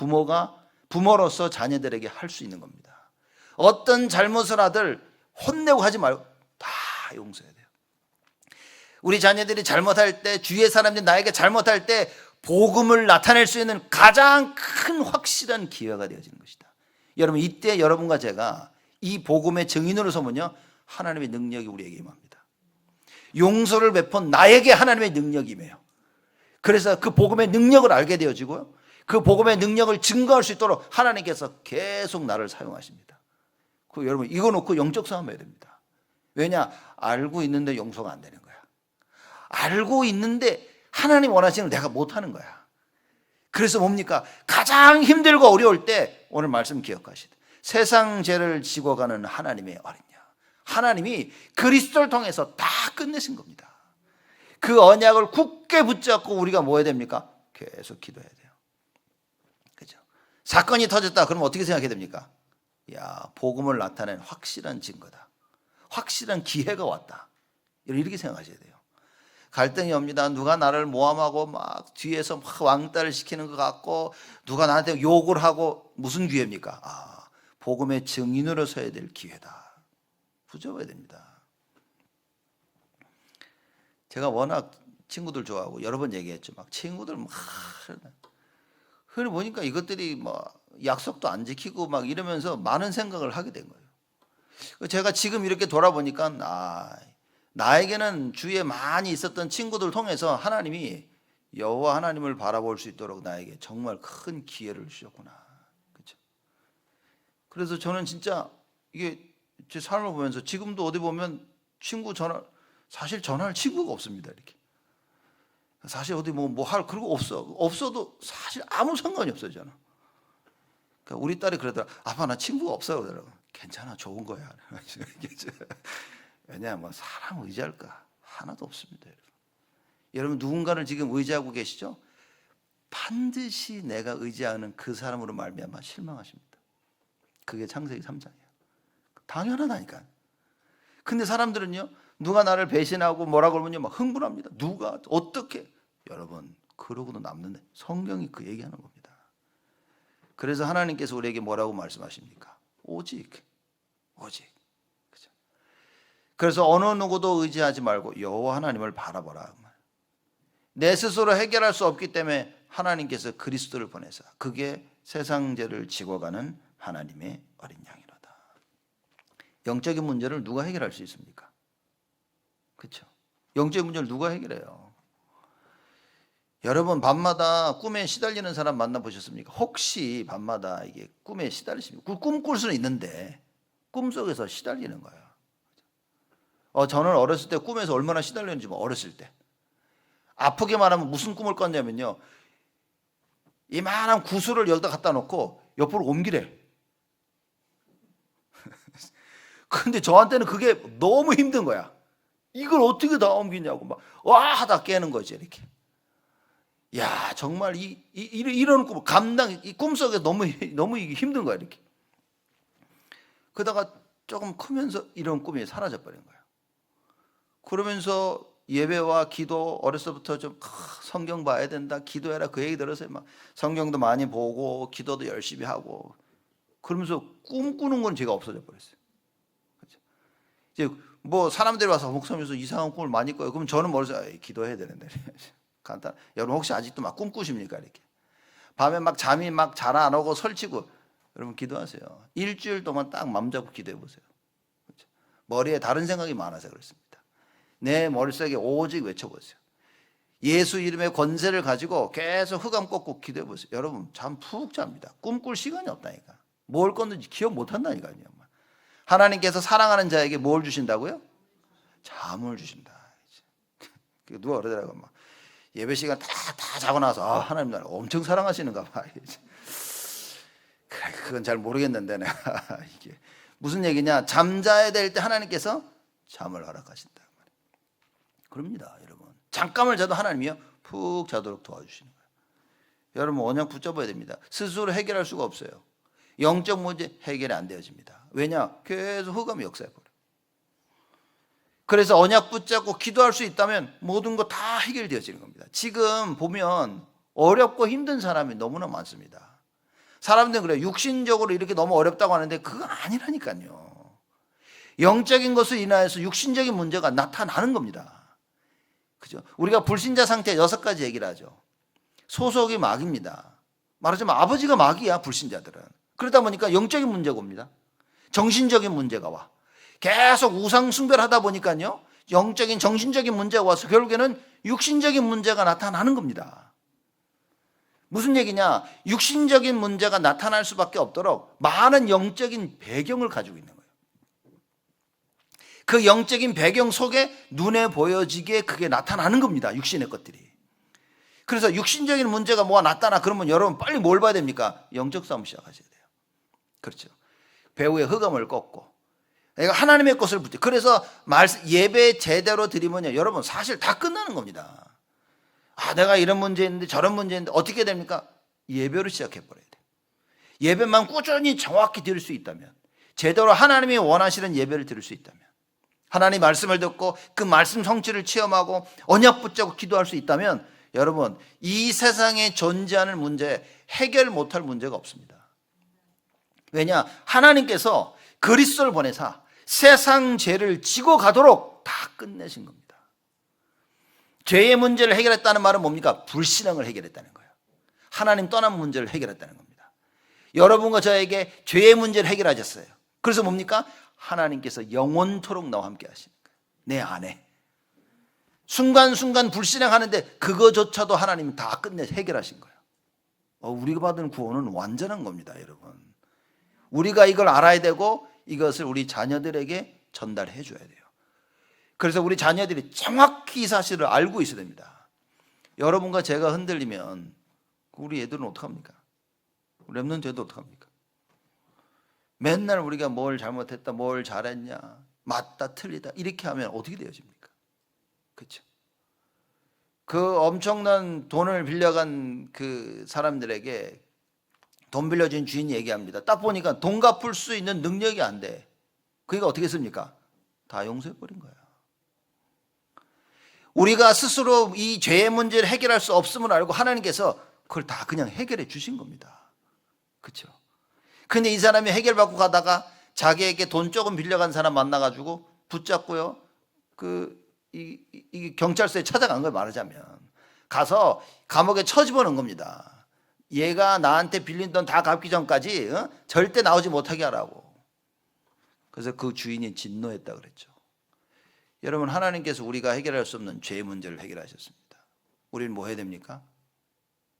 부모로서 자녀들에게 할 수 있는 겁니다. 어떤 잘못을 하들 혼내고 하지 말고 다 용서해야 돼요. 우리 자녀들이 잘못할 때, 주위의 사람들이 나에게 잘못할 때 복음을 나타낼 수 있는 가장 큰 확실한 기회가 되어지는 것이다. 여러분, 이때 여러분과 제가 이 복음의 증인으로 서면요 하나님의 능력이 우리에게 임합니다. 용서를 베푼 나에게 하나님의 능력이 임해요. 그래서 그 복음의 능력을 알게 되어지고요, 그 복음의 능력을 증거할 수 있도록 하나님께서 계속 나를 사용하십니다. 여러분, 이거 놓고 영적 싸움 해야 됩니다. 왜냐? 알고 있는데 용서가 안 되는 거야. 알고 있는데 하나님 원하시는 걸 내가 못하는 거야. 그래서 뭡니까? 가장 힘들고 어려울 때 오늘 말씀 기억하시되 세상 죄를 지고 가는 하나님의 어린 양, 하나님이 그리스도를 통해서 다 끝내신 겁니다. 그 언약을 굳게 붙잡고 우리가 뭐 해야 됩니까? 계속 기도해야 돼요. 그죠? 사건이 터졌다 그러면 어떻게 생각해야 됩니까? 야, 복음을 나타낸 확실한 증거다. 확실한 기회가 왔다. 이렇게 생각하셔야 돼요. 갈등이 옵니다. 누가 나를 모함하고 막 뒤에서 막 왕따를 시키는 것 같고 누가 나한테 욕을 하고 무슨 기회입니까? 복음의 증인으로 서야 될 기회다. 붙잡아야 됩니다. 제가 워낙 친구들 좋아하고 여러 번 얘기했죠. 막 친구들 막 그래 보니까 이것들이 뭐 약속도 안 지키고 막 이러면서 많은 생각을 하게 된 거예요. 제가 지금 이렇게 돌아보니까 나에게는 주위에 많이 있었던 친구들 통해서 하나님이 여호와 하나님을 바라볼 수 있도록 나에게 정말 큰 기회를 주셨구나. 그렇죠? 그래서 저는 진짜 이게 제 삶을 보면서 지금도 어디 보면 사실 전화할 친구가 없습니다. 이렇게 사실 어디 뭐 할 그런 거 없어도 사실 아무 상관이 없어요. 저는. 그러니까 우리 딸이 그러더라. 아빠 나 친구가 없어요. 그러더라고. 괜찮아, 좋은 거야. 왜냐하면 사람 의지할까 하나도 없습니다. 여러분 누군가를 지금 의지하고 계시죠? 반드시 내가 의지하는 그 사람으로 말미암아 실망하십니다. 그게 창세기 3장이에요. 당연하다니까. 근데 사람들은요, 누가 나를 배신하고 뭐라 그러면요 막 흥분합니다. 누가 어떻게? 여러분 그러고도 남는데 성경이 그 얘기하는 겁니다. 그래서 하나님께서 우리에게 뭐라고 말씀하십니까? 오직. 그죠? 그래서 어느 누구도 의지하지 말고 여호와 하나님을 바라보라. 내 스스로 해결할 수 없기 때문에 하나님께서 그리스도를 보내사 그게 세상 죄를 지고 가는 하나님의 어린 양이로다. 영적인 문제를 누가 해결할 수 있습니까? 그렇죠? 영적인 문제를 누가 해결해요? 여러분 밤마다 꿈에 시달리는 사람 만나보셨습니까? 혹시 밤마다 이게 꿈에 시달리십니까? 꿈꿀 수는 있는데 꿈속에서 시달리는 거예요. 저는 어렸을 때 꿈에서 얼마나 시달렸는지 어렸을 때. 아프게 말하면 무슨 꿈을 꿨냐면요. 이만한 구슬을 여기다 갖다 놓고 옆으로 옮기래. 근데 저한테는 그게 너무 힘든 거야. 이걸 어떻게 다 옮기냐고 막 와 하다 깨는 거지 이렇게. 야 정말 이런 꿈 이 꿈속에 너무 힘든 거야 이렇게. 그러다가 조금 크면서 이런 꿈이 사라져 버린 거야. 그러면서 예배와 기도 어렸을 때부터 좀 성경 봐야 된다, 기도해라 그 얘기 들어서 막 성경도 많이 보고 기도도 열심히 하고 그러면서 꿈꾸는 건 제가 없어져 버렸어요. 그렇죠? 이제 뭐 사람들이 와서 목사님께서 이상한 꿈을 많이 꿔요. 그럼 저는 머릿속에 기도해야 되는데 간단. 여러분 혹시 아직도 막 꿈꾸십니까 이렇게? 밤에 막 잠이 막 잘 안 오고 설치고 여러분 기도하세요. 일주일 동안 딱 맘 잡고 기도해 보세요. 그렇죠? 머리에 다른 생각이 많아서 그렇습니다. 내 머릿속에 오직 외쳐보세요. 예수 이름의 권세를 가지고 계속 흑암 꺾고 기도해 보세요. 여러분 잠 푹 잡니다. 꿈꿀 시간이 없다니까. 뭘 꿨는지 기억 못 한다니까요. 하나님께서 사랑하는 자에게 뭘 주신다고요? 잠을 주신다. 누가 그러더라고 막 예배 시간 다 자고 나서 하나님 나를 엄청 사랑하시는가 봐. 그래 그건 잘 모르겠는데 내가 이게 무슨 얘기냐? 잠자야 될 때 하나님께서 잠을 허락하신다. 그럽니다, 여러분. 잠깐을 자도 하나님이요 푹 자도록 도와주시는 거예요. 여러분 언약 붙잡아야 됩니다. 스스로 해결할 수가 없어요. 영적 문제 해결이 안 되어집니다. 왜냐? 계속 흑암이 역사해 버려. 그래서 언약 붙잡고 기도할 수 있다면 모든 거 다 해결되어지는 겁니다. 지금 보면 어렵고 힘든 사람이 너무나 많습니다. 사람들은 그래요. 육신적으로 이렇게 너무 어렵다고 하는데 그건 아니라니까요. 영적인 것을 인하여서 육신적인 문제가 나타나는 겁니다. 그죠? 우리가 불신자 상태 6가지 얘기를 하죠. 소속이 마귀입니다. 말하자면 아버지가 마귀야, 불신자들은. 그러다 보니까 영적인 문제가 옵니다. 정신적인 문제가 와. 계속 우상 숭배를 하다 보니까요. 영적인 정신적인 문제가 와서 결국에는 육신적인 문제가 나타나는 겁니다. 무슨 얘기냐? 육신적인 문제가 나타날 수밖에 없도록 많은 영적인 배경을 가지고 있는 거예요. 그 영적인 배경 속에 눈에 보여지게 그게 나타나는 겁니다. 육신의 것들이. 그래서 육신적인 문제가 뭐가 나타나 그러면 여러분 빨리 뭘 봐야 됩니까? 영적 싸움 시작하셔야 돼요. 그렇죠. 배후에 흑암을 꺾고 하나님의 것을 붙여. 그래서 예배 제대로 드리면요. 여러분 사실 다 끝나는 겁니다. 내가 이런 문제 있는데 저런 문제 있는데 어떻게 됩니까? 예배로 시작해 버려야 돼요. 예배만 꾸준히 정확히 드릴 수 있다면 제대로 하나님이 원하시는 예배를 드릴 수 있다면 하나님 말씀을 듣고 그 말씀 성취를 체험하고 언약 붙잡고 기도할 수 있다면 여러분 이 세상에 존재하는 문제 해결 못할 문제가 없습니다. 왜냐? 하나님께서 그리스도를 보내사 세상 죄를 지고 가도록 다 끝내신 겁니다. 죄의 문제를 해결했다는 말은 뭡니까? 불신앙을 해결했다는 거예요. 하나님 떠난 문제를 해결했다는 겁니다. 여러분과 저에게 죄의 문제를 해결하셨어요. 그래서 뭡니까? 하나님께서 영원토록 나와 함께 하시는 거예요. 내 안에. 순간순간 불신앙하는데 그거조차도 하나님이 다 끝내 해결하신 거예요. 우리가 받은 구원은 완전한 겁니다, 여러분. 우리가 이걸 알아야 되고 이것을 우리 자녀들에게 전달해 줘야 돼요. 그래서 우리 자녀들이 정확히 이 사실을 알고 있어야 됩니다. 여러분과 제가 흔들리면 우리 애들은 어떡합니까? 랩런트도 어떡합니까? 맨날 우리가 뭘 잘못했다, 뭘 잘했냐, 맞다, 틀리다 이렇게 하면 어떻게 되어집니까? 그렇죠? 그 엄청난 돈을 빌려간 그 사람들에게 돈 빌려준 주인이 얘기합니다. 딱 보니까 돈 갚을 수 있는 능력이 안 돼. 그러니까 어떻게 했습니까? 다 용서해버린 거야. 우리가 스스로 이 죄의 문제를 해결할 수 없음을 알고 하나님께서 그걸 다 그냥 해결해 주신 겁니다. 그렇죠? 근데 이 사람이 해결받고 가다가 자기에게 돈 조금 빌려간 사람 만나가지고 붙잡고요. 이 경찰서에 찾아간 걸 말하자면 가서 감옥에 처집어넣은 겁니다. 얘가 나한테 빌린 돈 다 갚기 전까지 절대 나오지 못하게 하라고. 그래서 그 주인이 진노했다 그랬죠. 여러분 하나님께서 우리가 해결할 수 없는 죄의 문제를 해결하셨습니다. 우리는 뭐 해야 됩니까?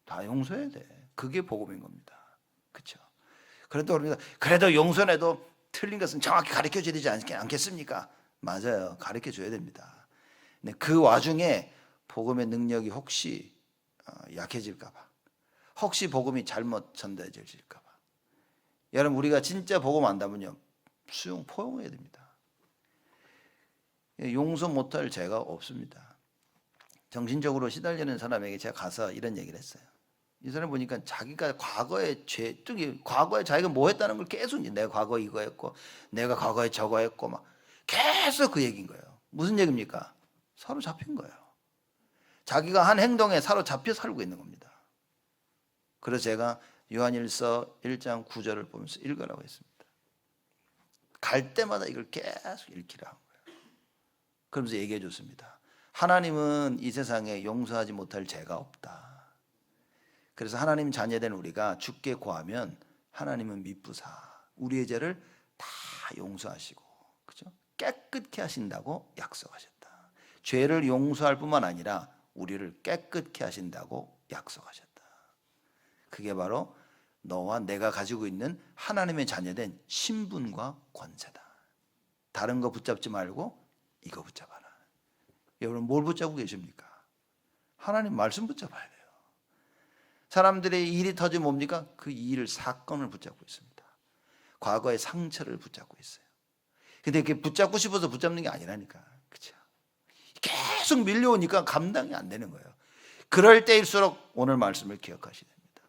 다 용서해야 돼. 그게 복음인 겁니다. 그렇죠? 그래도 용서해도 틀린 것은 정확히 가르쳐 줘야 되지 않겠습니까? 맞아요. 가르쳐 줘야 됩니다. 근데 그 와중에 복음의 능력이 혹시 약해질까 봐, 혹시 복음이 잘못 전달될까 봐. 여러분, 우리가 진짜 복음 안다면요, 포용해야 됩니다. 용서 못할 죄가 없습니다. 정신적으로 시달리는 사람에게 제가 가서 이런 얘기를 했어요. 이 사람 보니까 자기가 과거에 과거에 자기가 뭐 했다는 걸 계속, 내가 과거에 이거 했고 내가 과거에 저거 했고 막 계속 그 얘기인 거예요. 무슨 얘기입니까? 사로잡힌 거예요. 자기가 한 행동에 사로잡혀 살고 있는 겁니다. 그래서 제가 요한일서 1장 9절을 보면서 읽으라고 했습니다. 갈 때마다 이걸 계속 읽히라 한 거예요. 그러면서 얘기해 줬습니다. 하나님은 이 세상에 용서하지 못할 죄가 없다. 그래서 하나님 자녀된 우리가 주께 구하면 하나님은 미쁘사 우리의 죄를 다 용서하시고, 그죠? 깨끗게 하신다고 약속하셨다. 죄를 용서할 뿐만 아니라 우리를 깨끗게 하신다고 약속하셨다. 그게 바로 너와 내가 가지고 있는 하나님의 자녀된 신분과 권세다. 다른 거 붙잡지 말고 이거 붙잡아라. 여러분, 뭘 붙잡고 계십니까? 하나님 말씀 붙잡아야 돼요. 사람들의 일이 터지면 뭡니까? 그 일, 사건을 붙잡고 있습니다. 과거의 상처를 붙잡고 있어요. 근데 그게 붙잡고 싶어서 붙잡는 게 아니라니까. 그렇죠? 계속 밀려오니까 감당이 안 되는 거예요. 그럴 때일수록 오늘 말씀을 기억하셔야 됩니다.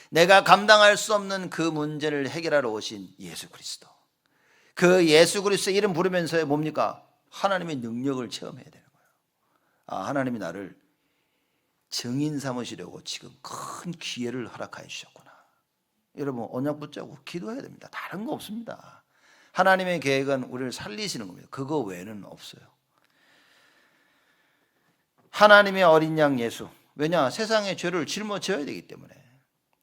내가 감당할 수 없는 그 문제를 해결하러 오신 예수 그리스도. 그 예수 그리스도의 이름 부르면서 뭡니까? 하나님의 능력을 체험해야 되는 거예요. 아, 하나님이 나를 증인 삼으시려고 지금 큰 기회를 허락하여 주셨구나. 여러분, 언약 붙잡고 기도해야 됩니다. 다른 거 없습니다. 하나님의 계획은 우리를 살리시는 겁니다. 그거 외에는 없어요. 하나님의 어린 양 예수. 왜냐? 세상의 죄를 짊어져야 되기 때문에.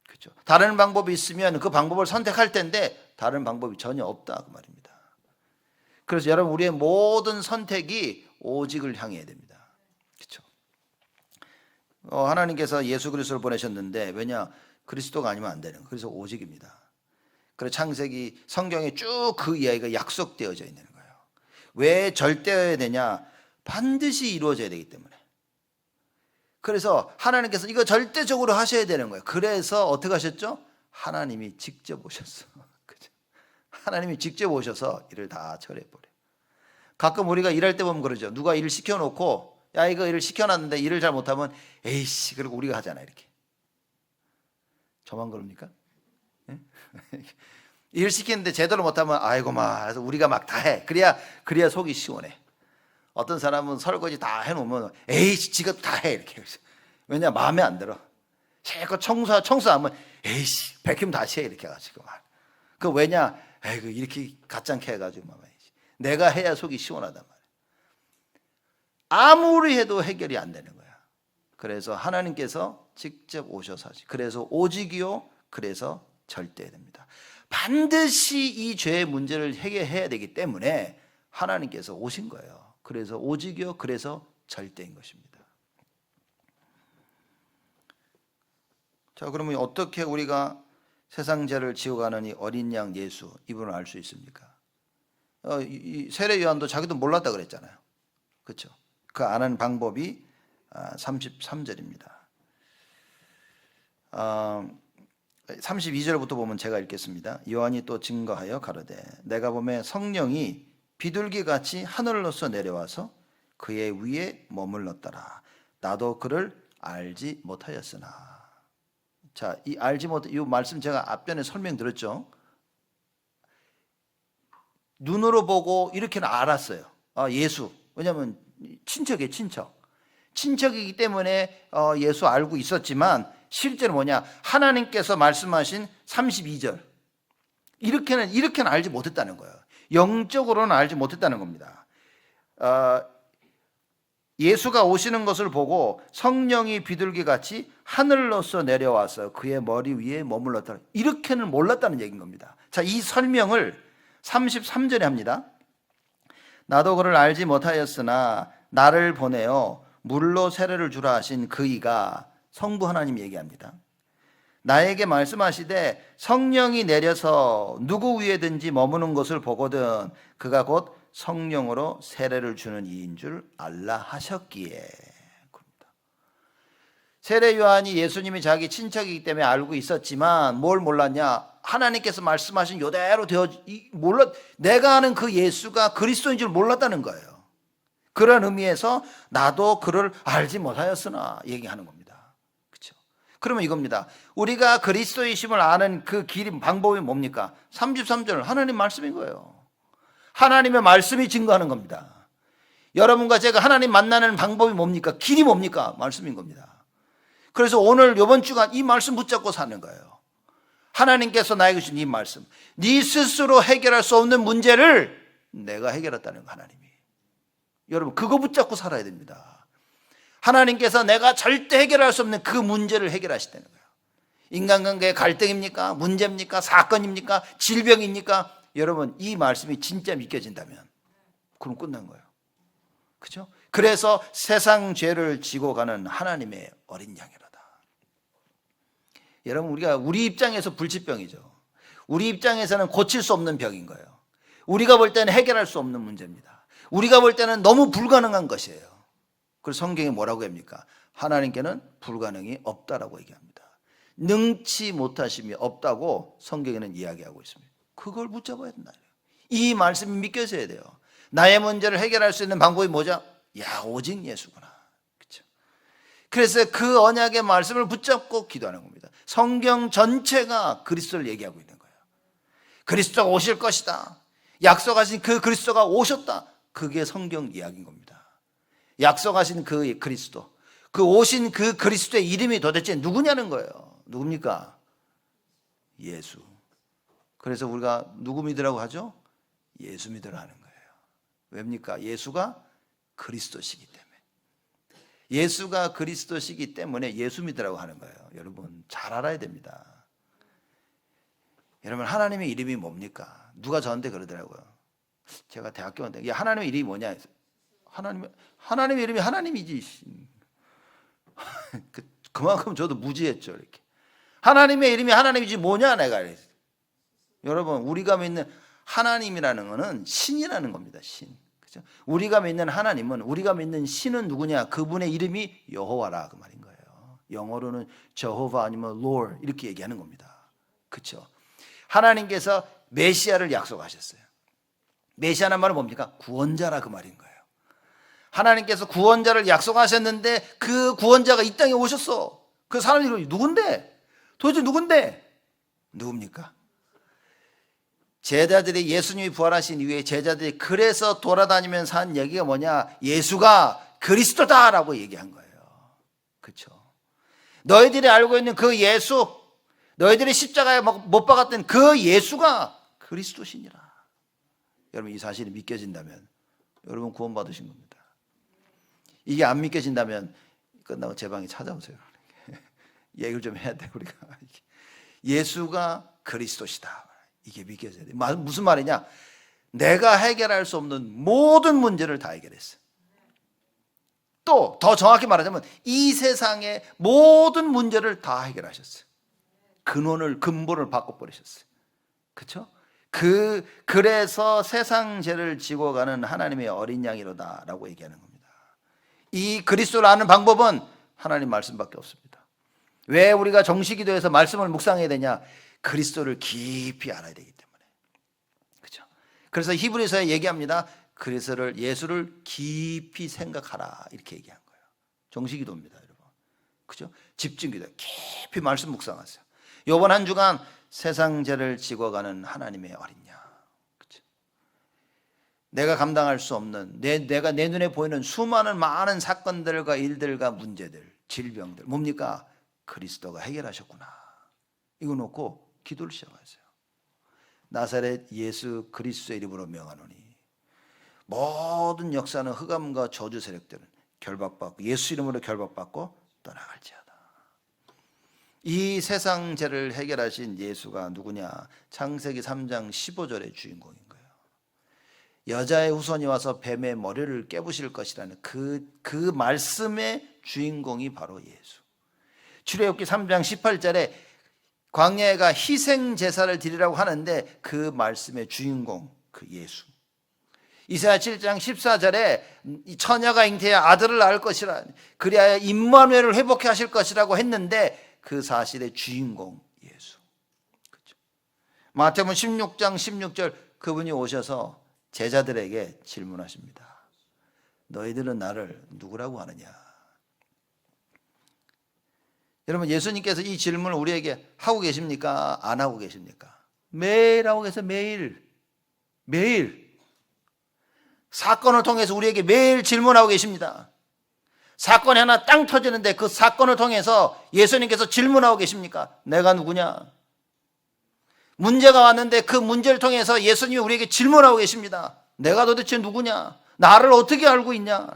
그렇죠? 다른 방법이 있으면 그 방법을 선택할 텐데 다른 방법이 전혀 없다 그 말입니다. 그래서 여러분, 우리의 모든 선택이 오직을 향해야 됩니다. 그렇죠? 하나님께서 예수 그리스도를 보내셨는데, 왜냐? 그리스도가 아니면 안 되는 거예요. 그래서 오직입니다. 그래서 창세기 성경에 쭉 그 이야기가 약속되어져 있는 거예요. 왜 절대여야 되냐? 반드시 이루어져야 되기 때문에. 그래서 하나님께서 이거 절대적으로 하셔야 되는 거예요. 그래서 어떻게 하셨죠? 하나님이 직접 오셨어. 그죠? 하나님이 직접 오셔서 일을 다 처리해버려요. 가끔 우리가 일할 때 보면 그러죠. 누가 일을 시켜놓고, 야, 이거 일을 시켜놨는데 일을 잘 못하면 에이씨, 그리고 우리가 하잖아, 이렇게. 저만 그럽니까? 네? 일 시키는데 제대로 못하면 아이고 마, 그래서 우리가 막 다 해. 그래야 속이 시원해. 어떤 사람은 설거지 다 해놓으면 에이씨, 지가 다 해, 이렇게. 왜냐? 마음에 안 들어. 실컷 청소하면 에이씨, 백힘 다시 해, 이렇게 해가지고 막. 그 왜냐? 에이그 이렇게 가짱케 해가지고 막 내가 해야 속이 시원하단 말이야. 아무리 해도 해결이 안 되는 거야. 그래서 하나님께서 직접 오셔서 하시. 그래서 오직이요, 그래서 절대됩니다. 반드시 이 죄의 문제를 해결해야 되기 때문에 하나님께서 오신 거예요. 그래서 오직이요, 그래서 절대인 것입니다. 자, 그러면 어떻게 우리가 세상 죄를 지어가는 이 어린 양 예수, 이분을 알 수 있습니까? 이 세례 요한도 자기도 몰랐다 그랬잖아요. 그렇죠? 그 아는 방법이 33절입니다. 32절부터 보면 제가 읽겠습니다. 요한이 또 증거하여 가로되 내가 보매 성령이 비둘기같이 하늘로서 내려와서 그의 위에 머물렀더라. 나도 그를 알지 못하였으나. 자, 이 말씀 제가 앞전에 설명드렸죠. 눈으로 보고 이렇게는 알았어요. 예수. 왜냐하면 친척이에요, 친척. 친척이기 때문에 예수 알고 있었지만 실제로 뭐냐? 하나님께서 말씀하신 32절. 이렇게는 알지 못했다는 거예요. 영적으로는 알지 못했다는 겁니다. 예수가 오시는 것을 보고 성령이 비둘기같이 하늘로서 내려와서 그의 머리 위에 머물렀다. 이렇게는 몰랐다는 얘기인 겁니다. 자, 이 설명을 33절에 합니다. 나도 그를 알지 못하였으나 나를 보내어 물로 세례를 주라 하신 그이가, 성부 하나님 얘기합니다. 나에게 말씀하시되 성령이 내려서 누구 위에든지 머무는 것을 보거든 그가 곧 성령으로 세례를 주는 이인 줄 알라 하셨기에. 세례 요한이 예수님이 자기 친척이기 때문에 알고 있었지만 뭘 몰랐냐? 하나님께서 말씀하신 요대로 내가 아는 그 예수가 그리스도인 줄 몰랐다는 거예요. 그런 의미에서 나도 그를 알지 못하였으나 얘기하는 겁니다. 그렇죠? 그러면 이겁니다. 우리가 그리스도이심을 아는 그 길이 방법이 뭡니까? 33절 하나님 말씀인 거예요. 하나님의 말씀이 증거하는 겁니다. 여러분과 제가 하나님 만나는 방법이 뭡니까? 길이 뭡니까? 말씀인 겁니다. 그래서 오늘 이번 주간 이 말씀 붙잡고 사는 거예요. 하나님께서 나에게 주신 이 말씀, 네 스스로 해결할 수 없는 문제를 내가 해결했다는 거. 하나님이, 여러분 그거 붙잡고 살아야 됩니다. 하나님께서 내가 절대 해결할 수 없는 그 문제를 해결하시다는 거예요. 인간관계의 갈등입니까? 문제입니까? 사건입니까? 질병입니까? 여러분 이 말씀이 진짜 믿겨진다면 그럼 끝난 거예요. 그렇죠? 그래서 세상 죄를 지고 가는 하나님의 어린 양이로다. 여러분 우리 입장에서 불치병이죠. 우리 입장에서는 고칠 수 없는 병인 거예요. 우리가 볼 때는 해결할 수 없는 문제입니다. 우리가 볼 때는 너무 불가능한 것이에요. 그래서 성경이 뭐라고 합니까? 하나님께는 불가능이 없다라고 얘기합니다. 능치 못하심이 없다고 성경에는 이야기하고 있습니다. 그걸 붙잡아야 된다. 이 말씀이 믿겨져야 돼요. 나의 문제를 해결할 수 있는 방법이 뭐죠? 야, 오직 예수구나. 그렇죠? 그래서 그 언약의 말씀을 붙잡고 기도하는 겁니다. 성경 전체가 그리스도를 얘기하고 있는 거예요. 그리스도가 오실 것이다. 약속하신 그 그리스도가 오셨다. 그게 성경 이야기인 겁니다. 약속하신 그 그리스도, 그 오신 그 그리스도의 이름이 도대체 누구냐는 거예요. 누굽니까? 예수. 그래서 우리가 누구 믿으라고 하죠? 예수 믿으라 하는 거예요. 왜입니까? 예수가 그리스도시기 때문에. 예수가 그리스도시기 때문에 예수 믿으라고 하는 거예요. 여러분 잘 알아야 됩니다. 여러분 하나님의 이름이 뭡니까? 누가 저한테 그러더라고요. 제가 대학교 왔는데 하나님의 이름이 뭐냐? 하나님의 이름이 하나님이지. 그만큼 저도 무지했죠. 이렇게 하나님의 이름이 하나님이지 뭐냐 내가 그랬어요. 여러분 우리가 믿는 하나님이라는 것은 신이라는 겁니다. 신. 그렇죠? 우리가 믿는 하나님은, 우리가 믿는 신은 누구냐? 그분의 이름이 여호와라 그 말인 거예요. 영어로는 저호바 아니면 Lord 이렇게 얘기하는 겁니다. 그렇죠? 하나님께서 메시아를 약속하셨어요. 메시아란 말은 뭡니까? 구원자라 그 말인 거예요. 하나님께서 구원자를 약속하셨는데 그 구원자가 이 땅에 오셨어. 그 사람 이름이 누군데? 도대체 누군데? 누굽니까? 제자들이, 예수님이 부활하신 이후에 제자들이 그래서 돌아다니면서 한 얘기가 뭐냐? 예수가 그리스도다라고 얘기한 거예요. 그렇죠? 너희들이 알고 있는 그 예수, 너희들이 십자가에 못 박았던 그 예수가 그리스도시니라. 여러분 이 사실이 믿겨진다면 여러분 구원받으신 겁니다. 이게 안 믿겨진다면 끝나고 제 방에 찾아오세요. 얘기를 좀 해야 돼 우리가. 예수가 그리스도시다. 이게 믿겨져야 돼. 무슨 말이냐? 내가 해결할 수 없는 모든 문제를 다 해결했어. 또 더 정확히 말하자면 이 세상의 모든 문제를 다 해결하셨어요. 근본을 바꿔버리셨어요. 그렇죠? 그래서 세상 죄를 지고 가는 하나님의 어린 양이로다라고 얘기하는 겁니다. 이 그리스도를 아는 방법은 하나님 말씀밖에 없습니다. 왜 우리가 정식기도에서 말씀을 묵상해야 되냐? 그리스도를 깊이 알아야 되기 때문에. 그렇죠? 그래서 히브리서에 얘기합니다. 그리스도를, 예수를 깊이 생각하라 이렇게 얘기한 거예요. 정식기도입니다, 여러분. 그렇죠? 집중기도, 깊이 말씀 묵상하세요. 이번 한 주간 세상 죄를 지고 가는 하나님의 어린 양. 그렇죠? 내가 감당할 수 없는, 내가 내 눈에 보이는 수많은 많은 사건들과 일들과 문제들, 질병들, 뭡니까? 그리스도가 해결하셨구나. 이거 놓고 기도를 시작하세요. 나사렛 예수 그리스도의 이름으로 명하노니 모든 역사는 흑암과 저주 세력들은 결박받고 예수 이름으로 결박받고 떠나갈지어다. 이 세상 죄를 해결하신 예수가 누구냐? 창세기 3장 15절의 주인공인 거예요. 여자의 후손이 와서 뱀의 머리를 깨부실 것이라는 그 말씀의 주인공이 바로 예수. 출애굽기 3장 18절에 광야가 희생 제사를 드리라고 하는데 그 말씀의 주인공 그 예수. 이사야 7장 14절에 처녀가 잉태하여 아들을 낳을 것이라, 그리하여 임마누엘을 회복해 하실 것이라고 했는데 그 사실의 주인공 예수. 그렇죠? 마태복음 16장 16절, 그분이 오셔서 제자들에게 질문하십니다. 너희들은 나를 누구라고 하느냐? 여러분, 예수님께서 이 질문을 우리에게 하고 계십니까? 안 하고 계십니까? 매일 하고 계세요. 매일 사건을 통해서 우리에게 매일 질문하고 계십니다. 사건이 하나 땅 터지는데 그 사건을 통해서 예수님께서 질문하고 계십니까? 내가 누구냐? 문제가 왔는데 그 문제를 통해서 예수님이 우리에게 질문하고 계십니다. 내가 도대체 누구냐? 나를 어떻게 알고 있냐?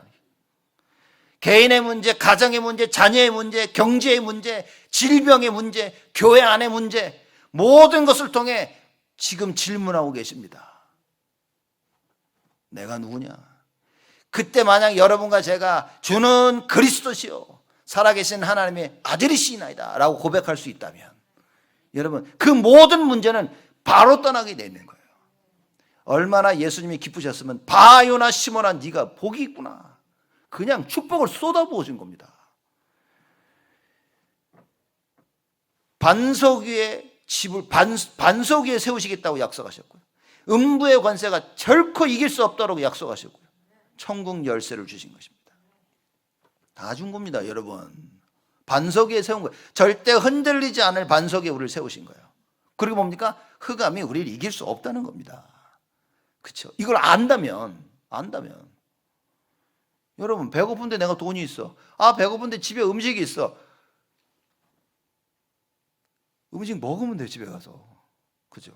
개인의 문제, 가정의 문제, 자녀의 문제, 경제의 문제, 질병의 문제, 교회 안의 문제, 모든 것을 통해 지금 질문하고 계십니다. 내가 누구냐? 그때 만약 여러분과 제가 주는 그리스도시요 살아계신 하나님의 아들이시나이다 라고 고백할 수 있다면, 여러분, 그 모든 문제는 바로 떠나게 되는 거예요. 얼마나 예수님이 기쁘셨으면, 바요나 시몬아 네가 복이 있구나, 그냥 축복을 쏟아부어준 겁니다. 반석 위에 집을 반석 위에 세우시겠다고 약속하셨고요, 음부의 권세가 결코 이길 수 없도록 약속하셨고요, 천국 열쇠를 주신 것입니다. 다 준 겁니다, 여러분. 반석 위에 세운 거예요. 절대 흔들리지 않을 반석 위에 우리를 세우신 거예요. 그리고 뭡니까? 흑암이 우리를 이길 수 없다는 겁니다. 그렇죠? 이걸 안다면 여러분, 배고픈데 내가 돈이 있어. 배고픈데 집에 음식이 있어. 음식 먹으면 돼, 집에 가서. 그죠?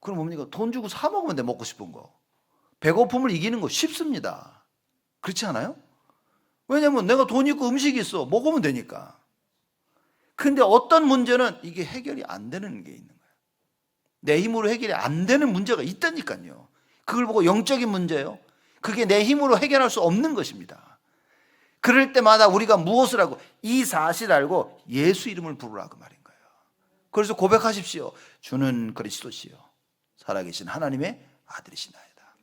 그럼 뭡니까? 돈 주고 사 먹으면 돼, 먹고 싶은 거. 배고픔을 이기는 거 쉽습니다. 그렇지 않아요? 왜냐면 내가 돈 있고 음식이 있어. 먹으면 되니까. 근데 어떤 문제는 이게 해결이 안 되는 게 있는 거예요. 내 힘으로 해결이 안 되는 문제가 있다니까요. 그걸 보고 영적인 문제예요. 그게 내 힘으로 해결할 수 없는 것입니다. 그럴 때마다 우리가 무엇을 하고, 이 사실 알고 예수 이름을 부르라고 말인 거예요. 그래서 고백하십시오. 주는 그리스도시요 살아계신 하나님의 아들이시나이다.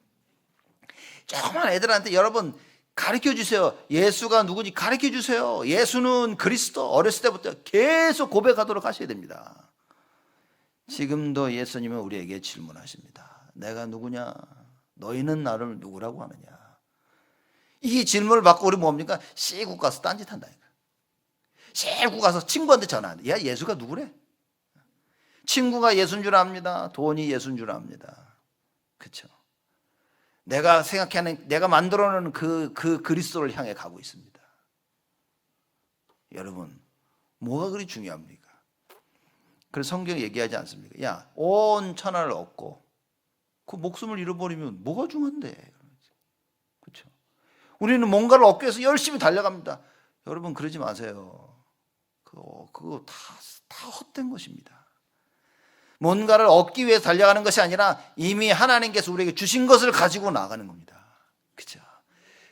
조그만 애들한테 여러분 가르쳐 주세요. 예수가 누구지 가르쳐 주세요. 예수는 그리스도. 어렸을 때부터 계속 고백하도록 하셔야 됩니다. 지금도 예수님은 우리에게 질문하십니다. 내가 누구냐? 너희는 나를 누구라고 하느냐? 이 질문을 받고 우리 뭡니까? 시국 가서 딴짓한다니까. 시국 가서 친구한테 전화하는데, 야, 예수가 누구래? 친구가 예수인 줄 압니다. 돈이 예수인 줄 압니다. 그렇죠? 내가 생각하는, 내가 만들어놓은 그 그리스도를 향해 가고 있습니다. 여러분, 뭐가 그리 중요합니까? 그래서 성경이 얘기하지 않습니까? 야, 온 천하를 얻고 그 목숨을 잃어버리면 뭐가 중요한데? 그렇죠? 우리는 뭔가를 얻기 위해서 열심히 달려갑니다. 여러분, 그러지 마세요. 그거 다 헛된 것입니다. 뭔가를 얻기 위해 달려가는 것이 아니라 이미 하나님께서 우리에게 주신 것을 가지고 나가는 겁니다. 그렇죠?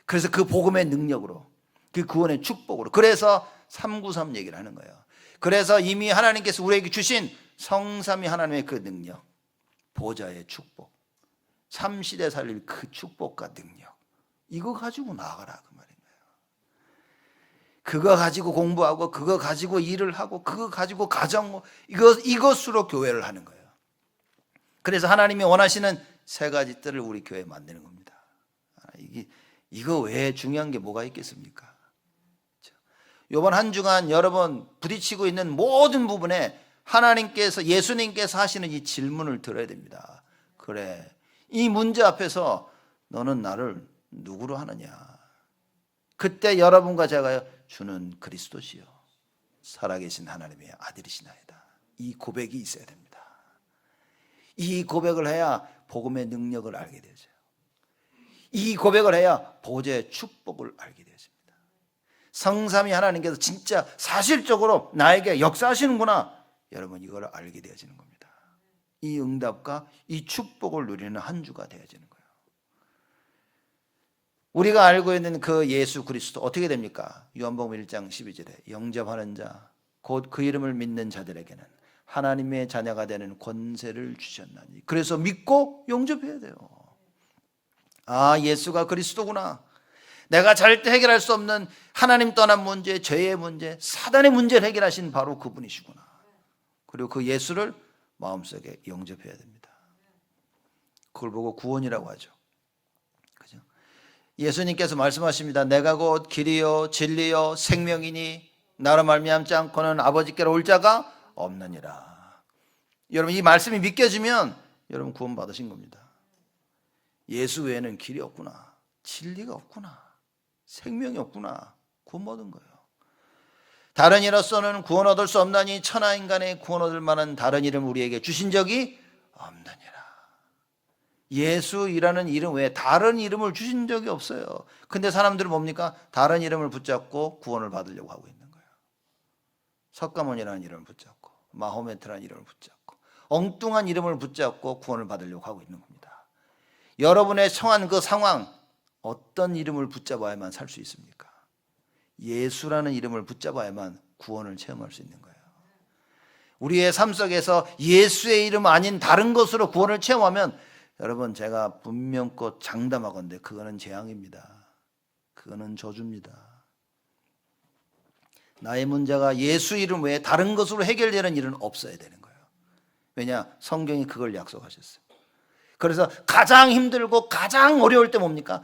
그래서 그 복음의 능력으로, 그 구원의 축복으로, 그래서 393 얘기를 하는 거예요. 그래서 이미 하나님께서 우리에게 주신 성삼위 하나님의 그 능력, 보좌의 축복, 삼시대 살릴 그 축복과 능력, 이거 가지고 나가라 그 말인 거예요. 그거 가지고 공부하고, 그거 가지고 일을 하고, 그거 가지고 가정, 이것으로 교회를 하는 거예요. 그래서 하나님이 원하시는 세 가지 뜰을 우리 교회에 만드는 겁니다. 이거 외에 중요한 게 뭐가 있겠습니까? 이번 한 주간 여러분 부딪히고 있는 모든 부분에 하나님께서, 예수님께서 하시는 이 질문을 들어야 됩니다. 그래, 이 문제 앞에서 너는 나를 누구로 하느냐? 그때 여러분과 제가요, 주는 그리스도시요 살아계신 하나님의 아들이시나이다, 이 고백이 있어야 됩니다. 이 고백을 해야 복음의 능력을 알게 되죠. 이 고백을 해야 보좌의 축복을 알게 되십니다. 성삼위 하나님께서 진짜 사실적으로 나에게 역사하시는구나, 여러분 이걸 알게 되어지는 겁니다. 이 응답과 이 축복을 누리는 한 주가 되어지는 거예요. 우리가 알고 있는 그 예수 그리스도 어떻게 됩니까? 요한복음 1장 12절에 영접하는 자 곧 그 이름을 믿는 자들에게는 하나님의 자녀가 되는 권세를 주셨나니. 그래서 믿고 영접해야 돼요. 아, 예수가 그리스도구나. 내가 절대 해결할 수 없는 하나님 떠난 문제, 죄의 문제, 사단의 문제를 해결하신 바로 그분이시구나. 그리고 그 예수를 마음속에 영접해야 됩니다. 그걸 보고 구원이라고 하죠. 그죠? 예수님께서 말씀하십니다. 내가 곧 길이요 진리요 생명이니 나로 말미암지 않고는 아버지께로 올 자가 없느니라. 여러분, 이 말씀이 믿겨지면 여러분 구원 받으신 겁니다. 예수 외에는 길이 없구나, 진리가 없구나, 생명이 없구나, 구원 얻은 거예요. 다른 이로서는 구원 얻을 수 없나니 천하 인간의 구원 얻을 만한 다른 이름 우리에게 주신 적이 없느니라. 예수이라는 이름 외에 다른 이름을 주신 적이 없어요. 근데 사람들은 뭡니까? 다른 이름을 붙잡고 구원을 받으려고 하고 있는 거예요. 석가모니라는 이름을 붙잡고, 마호메트라는 이름을 붙잡고, 엉뚱한 이름을 붙잡고 구원을 받으려고 하고 있는 겁니다. 여러분의 처한 그 상황, 어떤 이름을 붙잡아야만 살 수 있습니까? 예수라는 이름을 붙잡아야만 구원을 체험할 수 있는 거예요. 우리의 삶 속에서 예수의 이름 아닌 다른 것으로 구원을 체험하면 여러분, 제가 분명껏 장담하건대 그거는 재앙입니다. 그거는 저주입니다. 나의 문제가 예수 이름 외에 다른 것으로 해결되는 일은 없어야 되는 거예요. 왜냐? 성경이 그걸 약속하셨어요. 그래서 가장 힘들고 가장 어려울 때 뭡니까?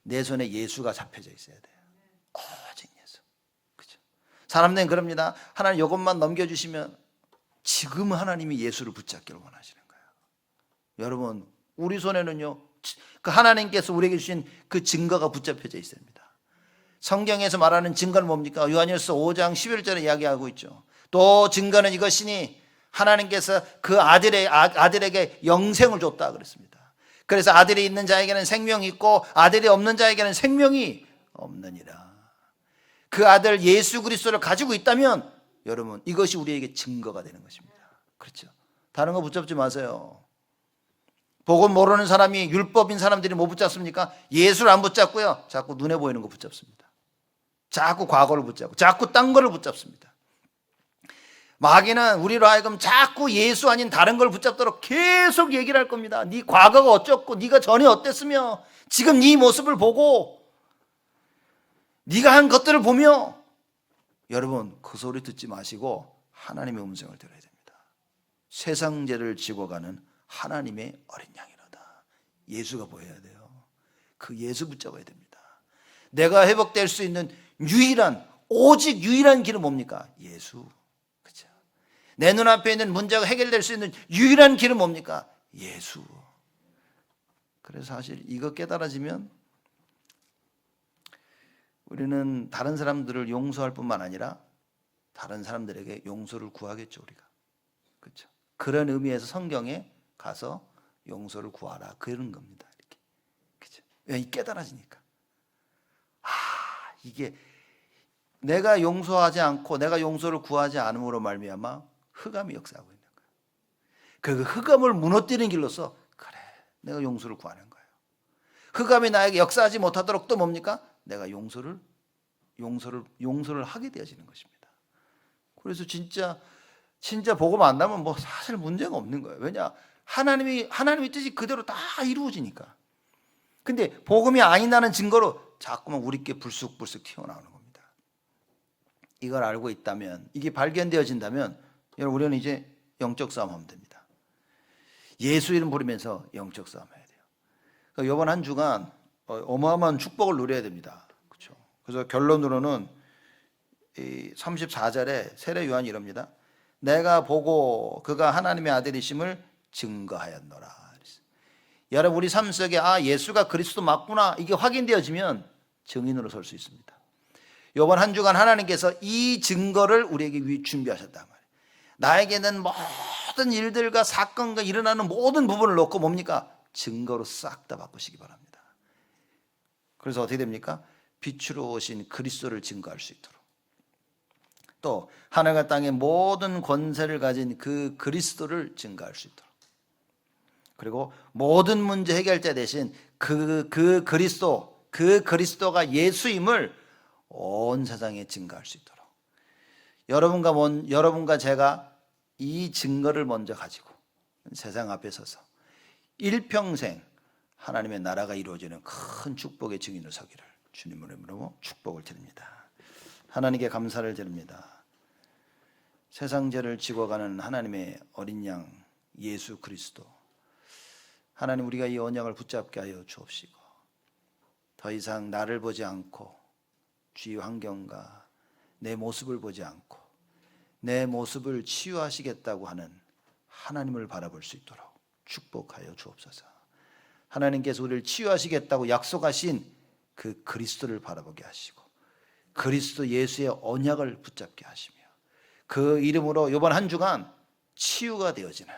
내 손에 예수가 잡혀져 있어야 돼요. 오직 예수. 그죠? 사람들은 그럽니다. 하나님 이것만 넘겨주시면, 지금 하나님이 예수를 붙잡기를 원하시는 거예요. 여러분, 우리 손에는요, 그 하나님께서 우리에게 주신 그 증거가 붙잡혀져 있습니다. 성경에서 말하는 증거는 뭡니까? 요한일서 5장 11절에 이야기하고 있죠. 또 증거는 이것이니 하나님께서 그 아들에게 영생을 줬다 그랬습니다. 그래서 아들이 있는 자에게는 생명이 있고 아들이 없는 자에게는 생명이 없느니라. 그 아들 예수 그리스도를 가지고 있다면 여러분, 이것이 우리에게 증거가 되는 것입니다. 그렇죠? 다른 거 붙잡지 마세요. 복음 모르는 사람이, 율법인 사람들이 뭐 붙잡습니까? 예수를 안 붙잡고요, 자꾸 눈에 보이는 거 붙잡습니다. 자꾸 과거를 붙잡고 자꾸 딴 거를 붙잡습니다. 마귀는 우리로 하여금 자꾸 예수 아닌 다른 걸 붙잡도록 계속 얘기를 할 겁니다. 네 과거가 어쩌고, 네가 전에 어땠으며, 지금 네 모습을 보고 네가 한 것들을 보며, 여러분 그 소리 듣지 마시고 하나님의 음성을 들어야 됩니다. 세상 죄를 지고 가는 하나님의 어린 양이로다. 예수가 보여야 돼요. 그 예수 붙잡아야 됩니다. 내가 회복될 수 있는 오직 유일한 길은 뭡니까? 예수. 그렇죠? 내 눈앞에 있는 문제가 해결될 수 있는 유일한 길은 뭡니까? 예수. 그래서 사실 이거 깨달아지면 우리는 다른 사람들을 용서할 뿐만 아니라 다른 사람들에게 용서를 구하겠죠, 우리가. 그렇죠? 그런 의미에서 성경에 가서 용서를 구하라, 그런 겁니다. 이렇게. 그렇죠? 왜? 깨달아지니까. 이게 내가 용서하지 않고 내가 용서를 구하지 않음으로 말미암아 흑암이 역사하고 있는 거예요. 그 흑암을 무너뜨리는 길로서, 그래, 내가 용서를 구하는 거예요. 흑암이 나에게 역사하지 못하도록 또 뭡니까? 내가 용서를 하게 되어지는 것입니다. 그래서 진짜 복음 안 나면 뭐 사실 문제가 없는 거예요. 왜냐? 하나님의 뜻이 그대로 다 이루어지니까. 근데 복음이 아니라는 증거로 자꾸만 우리께 불쑥불쑥 튀어나오는 겁니다. 이걸 알고 있다면, 이게 발견되어진다면 여러분, 우리는 이제 영적 싸움 하면 됩니다. 예수 이름 부르면서 영적 싸움 해야 돼요. 그러니까 이번 한 주간 어마어마한 축복을 누려야 됩니다. 그렇죠? 그래서 결론으로는 이 34절에 세례 요한이 이럽니다. 내가 보고 그가 하나님의 아들이심을 증거하였노라. 여러분, 우리 삶 속에 예수가 그리스도 맞구나, 이게 확인되어지면 증인으로 설 수 있습니다. 이번 한 주간 하나님께서 이 증거를 우리에게 준비하셨단 말이에요. 나에게는 모든 일들과 사건과 일어나는 모든 부분을 놓고 뭡니까? 증거로 싹 다 바꾸시기 바랍니다. 그래서 어떻게 됩니까? 빛으로 오신 그리스도를 증거할 수 있도록, 또 하늘과 땅의 모든 권세를 가진 그 그리스도를 증거할 수 있도록, 그리고 모든 문제 해결자 대신 그 그리스도가 예수임을 온 세상에 증거할 수 있도록, 여러분과 제가 이 증거를 먼저 가지고 세상 앞에 서서 일평생 하나님의 나라가 이루어지는 큰 축복의 증인으로 서기를 주님으로 이름으로 축복을 드립니다. 하나님께 감사를 드립니다. 세상 죄를 지고 가는 하나님의 어린 양 예수 그리스도, 하나님, 우리가 이 언약을 붙잡게 하여 주옵시고 더 이상 나를 보지 않고 주위 환경과 내 모습을 보지 않고 내 모습을 치유하시겠다고 하는 하나님을 바라볼 수 있도록 축복하여 주옵소서. 하나님께서 우리를 치유하시겠다고 약속하신 그 그리스도를 바라보게 하시고 그리스도 예수의 언약을 붙잡게 하시며 그 이름으로 이번 한 주간 치유가 되어지는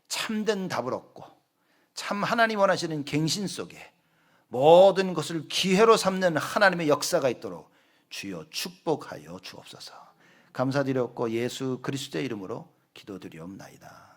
참된 답을 얻고 참 하나님 원하시는 갱신 속에 모든 것을 기회로 삼는 하나님의 역사가 있도록 주여 축복하여 주옵소서. 감사드렸고 예수 그리스도의 이름으로 기도드리옵나이다.